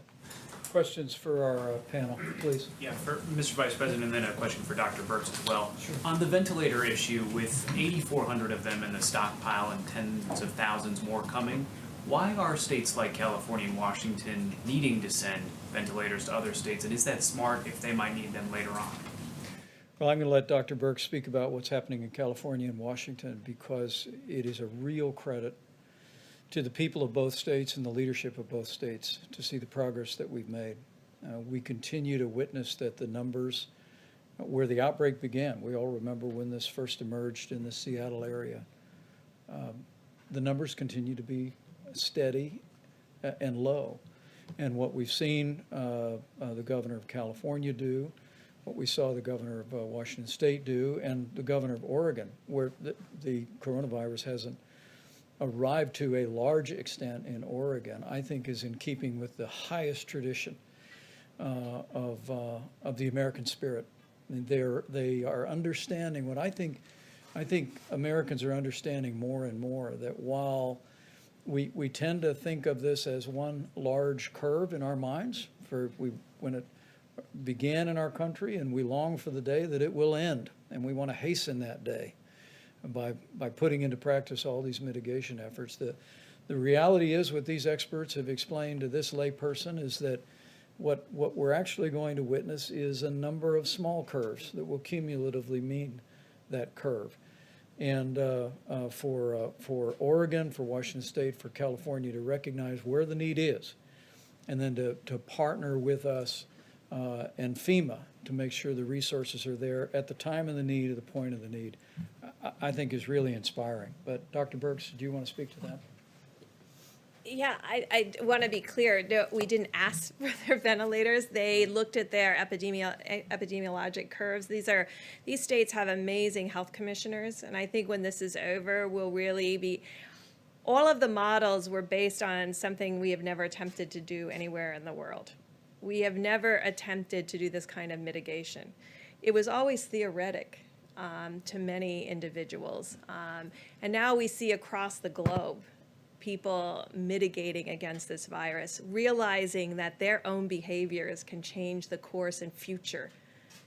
Questions for our panel, please. Yeah, for Mr. Vice President, and then a question for Dr. Birx as well. On the ventilator issue, with 8,400 of them in the stockpile and tens of thousands more coming, why are states like California and Washington needing to send ventilators to other states, and is that smart if they might need them later on? Well, I'm going to let Dr. Birx speak about what's happening in California and Washington, because it is a real credit to the people of both states and the leadership of both states to see the progress that we've made. We continue to witness that the numbers where the outbreak began, we all remember when this first emerged in the Seattle area, the numbers continue to be steady and low. And what we've seen the governor of California do, what we saw the governor of Washington State do, and the governor of Oregon, where the coronavirus hasn't arrived to a large extent in Oregon, I think is in keeping with the highest tradition of the American spirit. And they are understanding what I think Americans are understanding more and more, that while we tend to think of this as one large curve in our minds when it began in our country, and we long for the day that it will end, and we want to hasten that day by putting into practice all these mitigation efforts. The reality is, what these experts have explained to this layperson, is that what we're actually going to witness is a number of small curves that will cumulatively mean that curve. And for Oregon, for Washington State, for California to recognize where the need is, and then to partner with us and FEMA to make sure the resources are there at the time of the need, at the point of the need, I think is really inspiring. But Dr. Birx, do you want to speak to that? Yeah, I want to be clear. No, we didn't ask for their ventilators. They looked at their epidemiologic curves. These states have amazing health commissioners, and I think when this is over, we'll really be. All of the models were based on something we have never attempted to do anywhere in the world. We have never attempted to do this kind of mitigation. It was always theoretic to many individuals, and now we see across the globe people mitigating against this virus, realizing that their own behaviors can change the course and future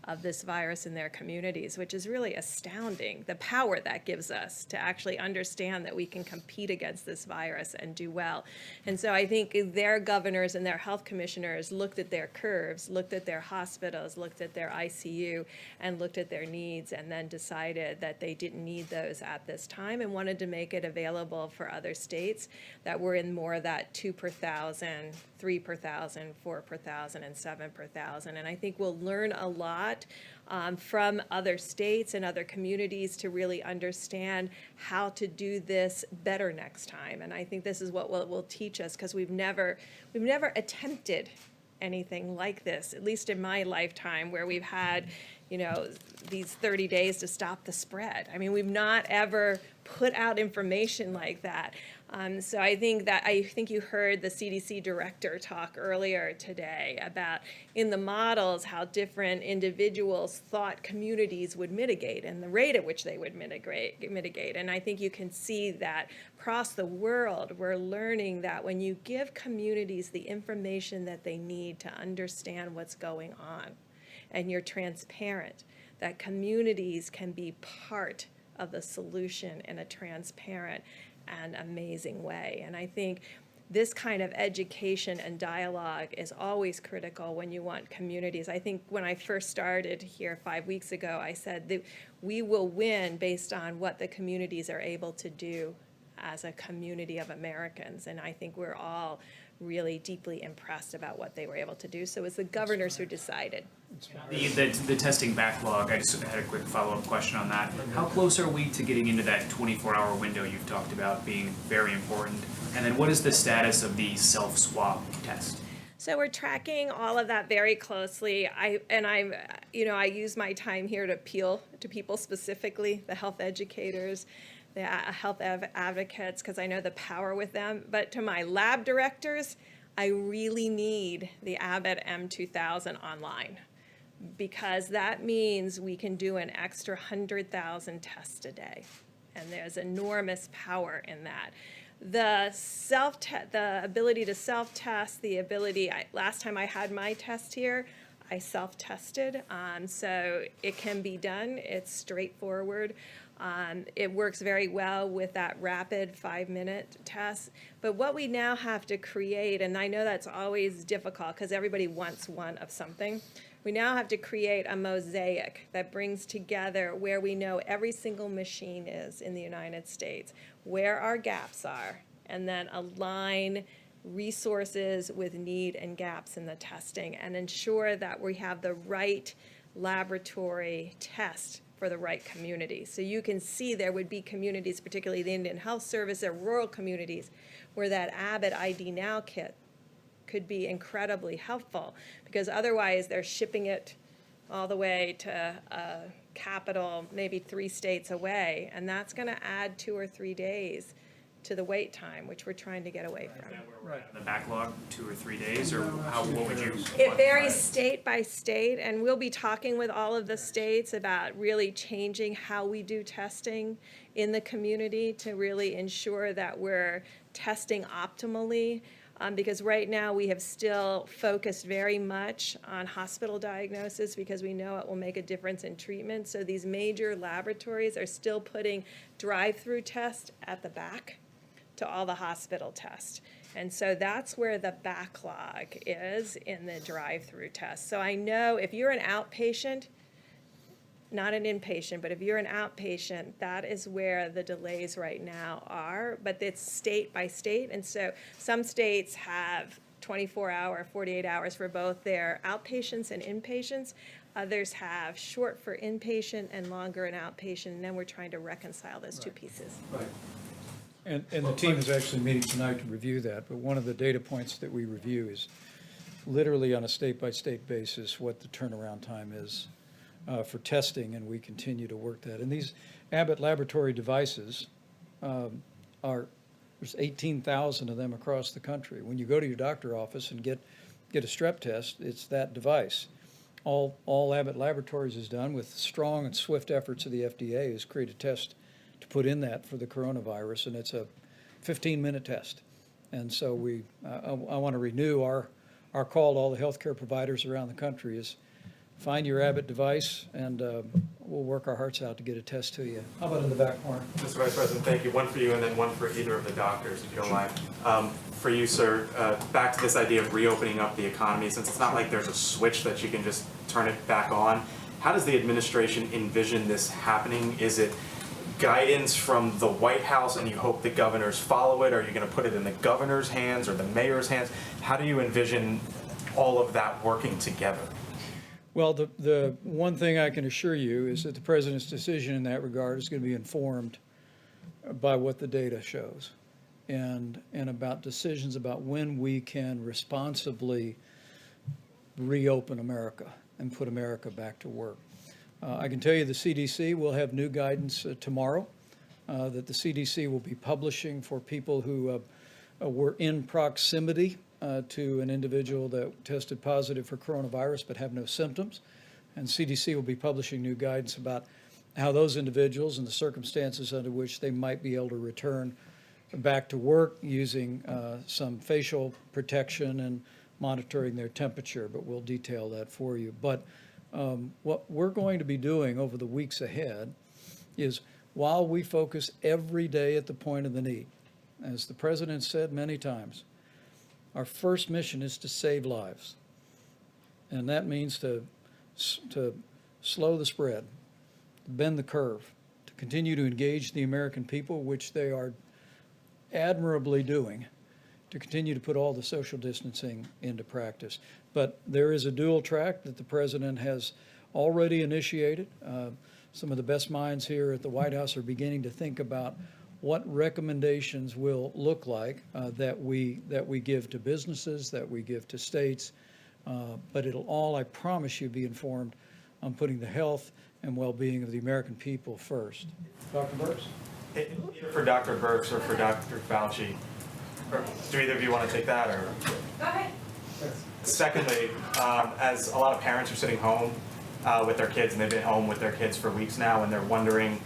of this virus in their communities, which is really astounding, the power that gives us to actually understand that we can compete against this virus and do well. And so I think their governors and their health commissioners looked at their curves, looked at their hospitals, looked at their ICU, and looked at their needs, and then decided that they didn't need those at this time and wanted to make it available for other states that were in more of that 2 per 1,000, 3 per 1,000, 4 per 1,000, and 7 per 1,000. And I think we'll learn a lot from other states and other communities to really understand how to do this better next time. And I think this is what will teach us, because we've never attempted anything like this, at least in my lifetime, where we've had, these 30 days to stop the spread. I mean, we've not ever put out information like that. So I think you heard the CDC director talk earlier today about, in the models, how different individuals thought communities would mitigate and the rate at which they would mitigate. And I think you can see that across the world, we're learning that when you give communities the information that they need to understand what's going on, and you're transparent, that communities can be part of the solution in a transparent and amazing way. And I think this kind of education and dialogue is always critical when you want communities. I think when I first started here 5 weeks ago, I said that we will win based on what the communities are able to do as a community of Americans. And I think we're all really deeply impressed about what they were able to do. So it was the governors who decided. The testing backlog, I just had a quick follow-up question on that. How close are we to getting into that 24-hour window you've talked about being very important? And then what is the status of the self-swab test? So we're tracking all of that very closely. I use my time here to appeal to people, specifically the health educators, the health advocates, because I know the power with them, but to my lab directors, I really need the Abbott M2000 online, because that means we can do an extra 100,000 tests a day, and there's enormous power in that. The ability to self-test, the ability, last time I had my test here, I self-tested, so it can be done. It's straightforward. It works very well with that rapid 5-minute test. But what we now have to create, and I know that's always difficult because everybody wants one of something, we now have to create a mosaic that brings together where we know every single machine is in the United States, where our gaps are, and then align resources with need and gaps in the testing, and ensure that we have the right laboratory test for the right community. So you can see there would be communities, particularly the Indian Health Service or rural communities, where that Abbott ID Now kit could be incredibly helpful, because otherwise they're shipping it all the way to a capital, maybe 3 states away, and that's going to add 2 or 3 days to the wait time, which we're trying to get away from. The backlog, 2 or 3 days, or what would you? It varies state by state, and we'll be talking with all of the states about really changing how we do testing in the community to really ensure that we're testing optimally. Because right now we have still focused very much on hospital diagnosis because we know it will make a difference in treatment. So these major laboratories are still putting drive-through tests at the back to all the hospital tests. And so that's where the backlog is in the drive-through tests. So I know if you're an outpatient, not an inpatient, but if you're an outpatient, that is where the delays right now are, but it's state by state. And so some states have 24-hour, 48 hours for both their outpatients and inpatients. Others have short for inpatient and longer in outpatient, and then we're trying to reconcile those two pieces. Right. And the team is actually meeting tonight to review that, but one of the data points that we review is literally on a state-by-state basis what the turnaround time is for testing, and we continue to work that. And these Abbott laboratory devices there's 18,000 of them across the country. When you go to your doctor office and get a strep test, it's that device. All Abbott Laboratories has done, with strong and swift efforts of the FDA, is create a test to put in that for the coronavirus, and it's a 15-minute test. And so I want to renew our call to all the healthcare providers around the country is find your Abbott device, and we'll work our hearts out to get a test to you. How about in the back corner? Mr. Vice President, thank you. One for you and then one for either of the doctors, if you don't mind. For you, sir, back to this idea of reopening up the economy, since it's not like there's a switch that you can just turn it back on. How does the administration envision this happening? Is it guidance from the White House and you hope the governors follow it? Are you going to put it in the governor's hands or the mayor's hands? How do you envision all of that working together? Well, the one thing I can assure you is that the president's decision in that regard is going to be informed by what the data shows and about decisions about when we can responsibly reopen America and put America back to work. I can tell you the CDC will have new guidance tomorrow that the CDC will be publishing for people who were in proximity to an individual that tested positive for coronavirus but have no symptoms. And CDC will be publishing new guidance about how those individuals and the circumstances under which they might be able to return back to work using some facial protection and monitoring their temperature, but we'll detail that for you. But what we're going to be doing over the weeks ahead is, while we focus every day at the point of the need, as the president said many times, our first mission is to save lives. And that means to slow the spread, to bend the curve, to continue to engage the American people, which they are admirably doing, to continue to put all the social distancing into practice. But there is a dual track that the president has already initiated. Some of the best minds here at the White House are beginning to think about what recommendations will look like that we give to businesses, that we give to states, but it'll all, I promise you, be informed on putting the health and well-being of the American people first. Dr. Burks? Either for Dr. Birx or for Dr. Fauci. Or do either of you want to take that, or? Go ahead. Secondly, as a lot of parents are sitting home with their kids, and they've been home with their kids for weeks now, and they're wondering,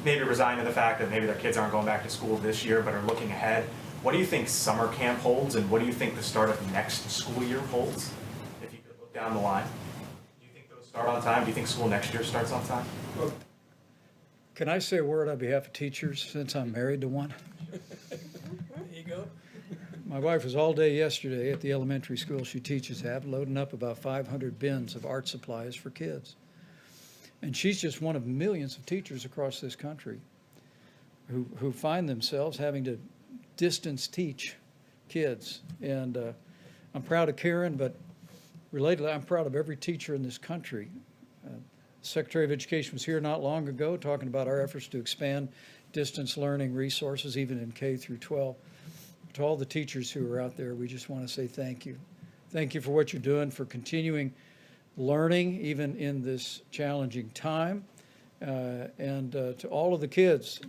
maybe resigned to the fact that maybe their kids aren't going back to school this year, but are looking ahead, what do you think summer camp holds, and what do you think the start of next school year holds? If you could look down the line, do you think those start on time? Do you think school next year starts on time? Can I say a word on behalf of teachers since I'm married to one? There you go. My wife was all day yesterday at the elementary school she teaches at, loading up about 500 bins of art supplies for kids. And she's just one of millions of teachers across this country who find themselves having to distance teach kids. And I'm proud of Karen, but relatedly, I'm proud of every teacher in this country. Secretary of Education was here not long ago talking about our efforts to expand distance learning resources, even in K through 12. To all the teachers who are out there, we just want to say thank you. Thank you for what you're doing, for continuing learning, even in this challenging time. And to all of the kids,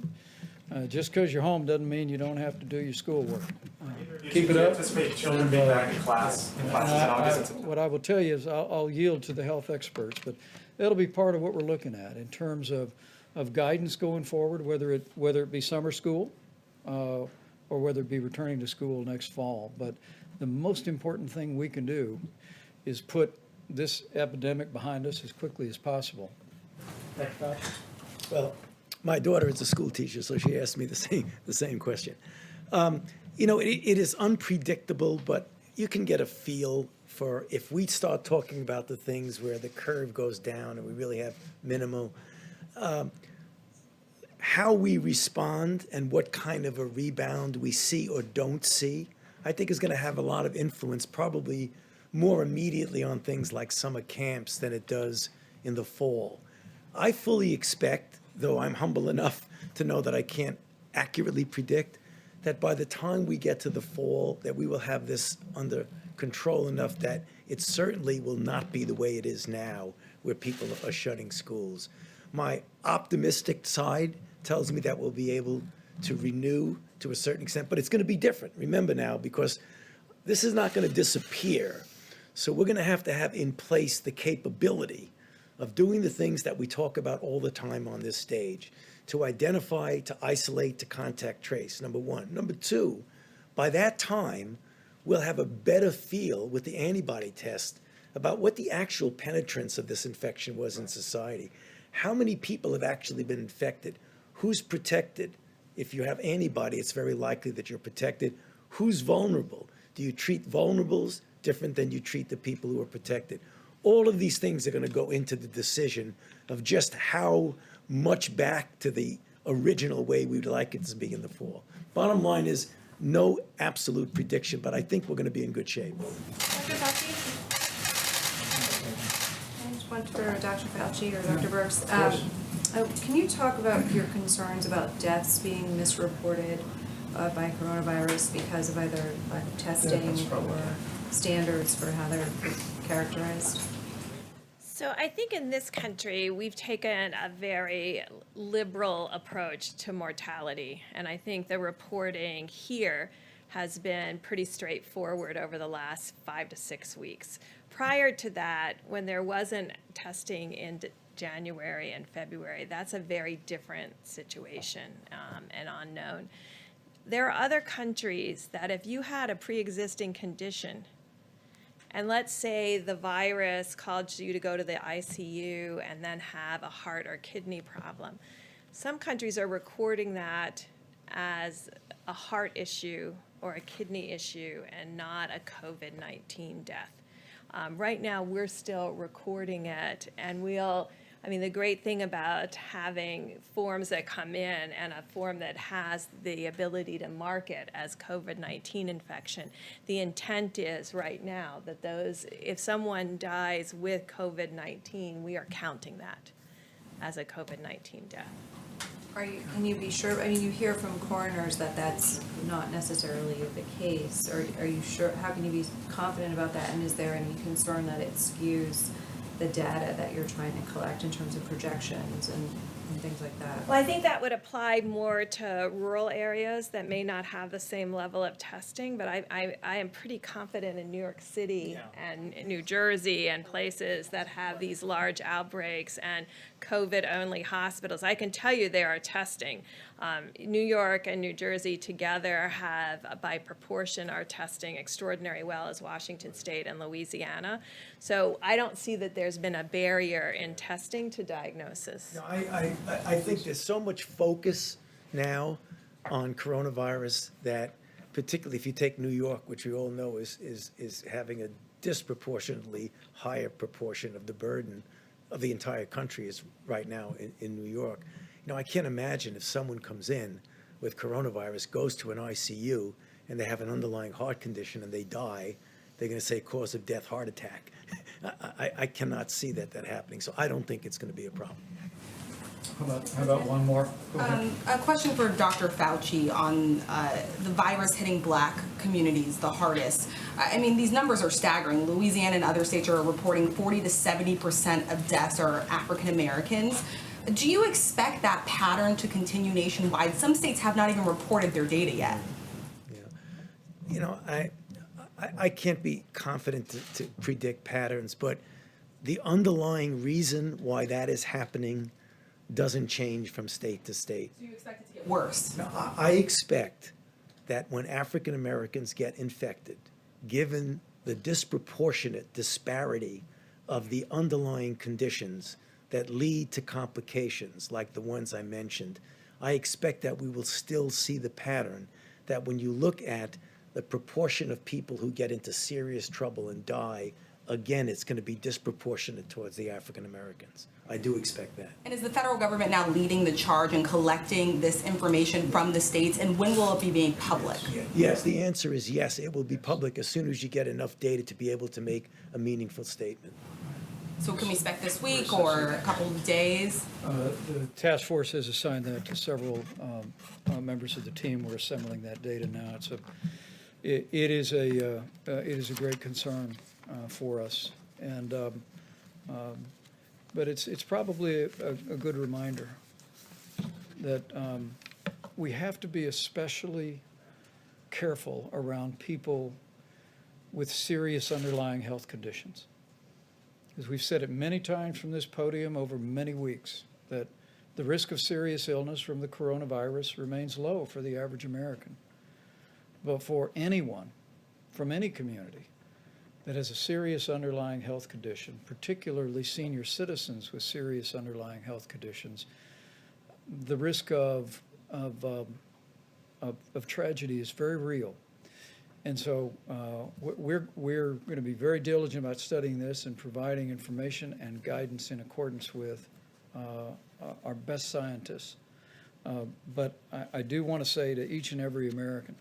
just because you're home doesn't mean you don't have to do your schoolwork. Keep it up. Anticipate children being back in classes in August? What I will tell you is I'll yield to the health experts, but that'll be part of what we're looking at in terms of guidance going forward, whether it be summer school or whether it be returning to school next fall. But the most important thing we can do is put this epidemic behind us as quickly as possible. Well, my daughter is a school teacher, so she asked me the same question. It is unpredictable, but you can get a feel for if we start talking about the things where the curve goes down and we really have minimal, how we respond and what kind of a rebound we see or don't see, I think is going to have a lot of influence, probably more immediately on things like summer camps than it does in the fall. I fully expect, though I'm humble enough to know that I can't accurately predict, that by the time we get to the fall, that we will have this under control enough that it certainly will not be the way it is now, where people are shutting schools. My optimistic side tells me that we'll be able to renew to a certain extent, but it's going to be different. Remember now, because this is not going to disappear. So we're going to have in place the capability of doing the things that we talk about all the time on this stage, to identify, to isolate, to contact trace, number one. Number two, by that time, we'll have a better feel with the antibody test about what the actual penetrance of this infection was in society. How many people have actually been infected? Who's protected? If you have antibody, it's very likely that you're protected. Who's vulnerable? Do you treat vulnerables different than you treat the people who are protected? All of these things are going to go into the decision of just how much back to the original way we'd like it to be in the fall. Bottom line is no absolute prediction, but I think we're going to be in good shape. Dr. Fauci? I just want for Dr. Fauci or Dr. Birx. Can you talk about your concerns about deaths being misreported by coronavirus because of either lack of testing or standards for how they're characterized? So I think in this country, we've taken a very liberal approach to mortality. And I think the reporting here has been pretty straightforward over the last 5 to 6 weeks. Prior to that, when there wasn't testing in January and February, that's a very different situation and unknown. There are other countries that if you had a pre-existing condition, and let's say the virus caused you to go to the ICU and then have a heart or kidney problem. Some countries are recording that as a heart issue or a kidney issue and not a COVID-19 death. Right now, we're still recording it, and the great thing about having forms that come in and a form that has the ability to mark it as COVID-19 infection, the intent is right now that if someone dies with COVID-19, we are counting that as a COVID-19 death. Can you be sure? I mean, you hear from coroners that that's not necessarily the case. Are you sure? How can you be confident about that? And is there any concern that it skews the data that you're trying to collect in terms of projections? And and things like that? Well, I think that would apply more to rural areas that may not have the same level of testing, but I am pretty confident in New York City and New Jersey and places that have these large outbreaks and COVID-only hospitals. I can tell you they are testing. New York and New Jersey together have, by proportion, are testing extraordinarily well as Washington State and Louisiana. So I don't see that there's been a barrier in testing to diagnosis. No, I think there's so much focus now on coronavirus that, particularly if you take New York, which we all know is having a disproportionately higher proportion of the burden of the entire country is right now in New York. You know, I can't imagine if someone comes in with coronavirus, goes to an ICU, and they have an underlying heart condition and they die, they're going to say cause of death, heart attack. I cannot see that happening, so I don't think it's going to be a problem. How about one more? Go ahead. A question for Dr. Fauci on the virus hitting Black communities the hardest. I mean, these numbers are staggering. Louisiana and other states are reporting 40 to 70% of deaths are African Americans. Do you expect that pattern to continue nationwide? Some states have not even reported their data yet. Yeah. You know, I can't be confident to predict patterns, but the underlying reason why that is happening doesn't change from state to state. So you expect it to get worse? Now, I expect that when African Americans get infected, given the disproportionate disparity of the underlying conditions that lead to complications like the ones I mentioned, I expect that we will still see the pattern that when you look at the proportion of people who get into serious trouble and die, again, it's going to be disproportionate towards the African Americans. I do expect that. And is the federal government now leading the charge in collecting this information from the states, and when will it be made public? Yes, the answer is yes. It will be public as soon as you get enough data to be able to make a meaningful statement. So can we expect this week or a couple of days? The task force has assigned that to several members of the team. We're assembling that data now. It is a great concern for us, and but it's probably a good reminder that we have to be especially careful around people with serious underlying health conditions. As we've said it many times from this podium over many weeks, that the risk of serious illness from the coronavirus remains low for the average American. But for anyone from any community that has a serious underlying health condition, particularly senior citizens with serious underlying health conditions, the risk of tragedy is very real. And so we're going to be very diligent about studying this and providing information and guidance in accordance with our best scientists. But I do want to say to each and every American,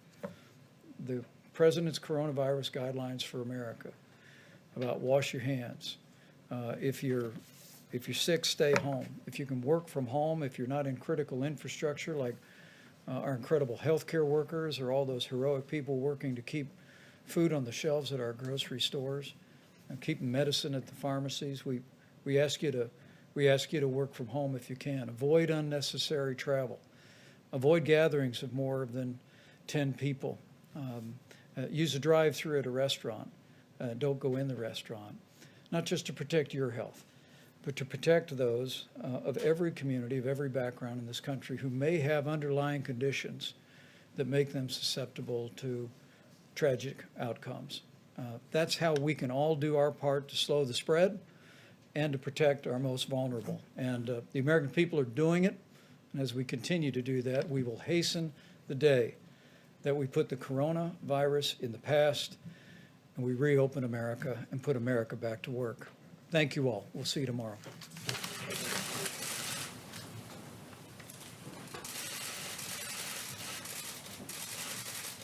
the President's coronavirus guidelines for America about wash your hands. If you're sick, stay home. If you can work from home, if you're not in critical infrastructure like our incredible healthcare workers or all those heroic people working to keep food on the shelves at our grocery stores and keep medicine at the pharmacies, we ask you to work from home if you can. Avoid unnecessary travel. Avoid gatherings of more than 10 people. Use a drive-through at a restaurant. Don't go in the restaurant. Not just to protect your health, but to protect those of every community, of every background in this country who may have underlying conditions that make them susceptible to tragic outcomes. That's how we can all do our part to slow the spread and to protect our most vulnerable. And the American people are doing it. And as we continue to do that, we will hasten the day that we put the coronavirus in the past and we reopen America and put America back to work. Thank you all. We'll see you tomorrow.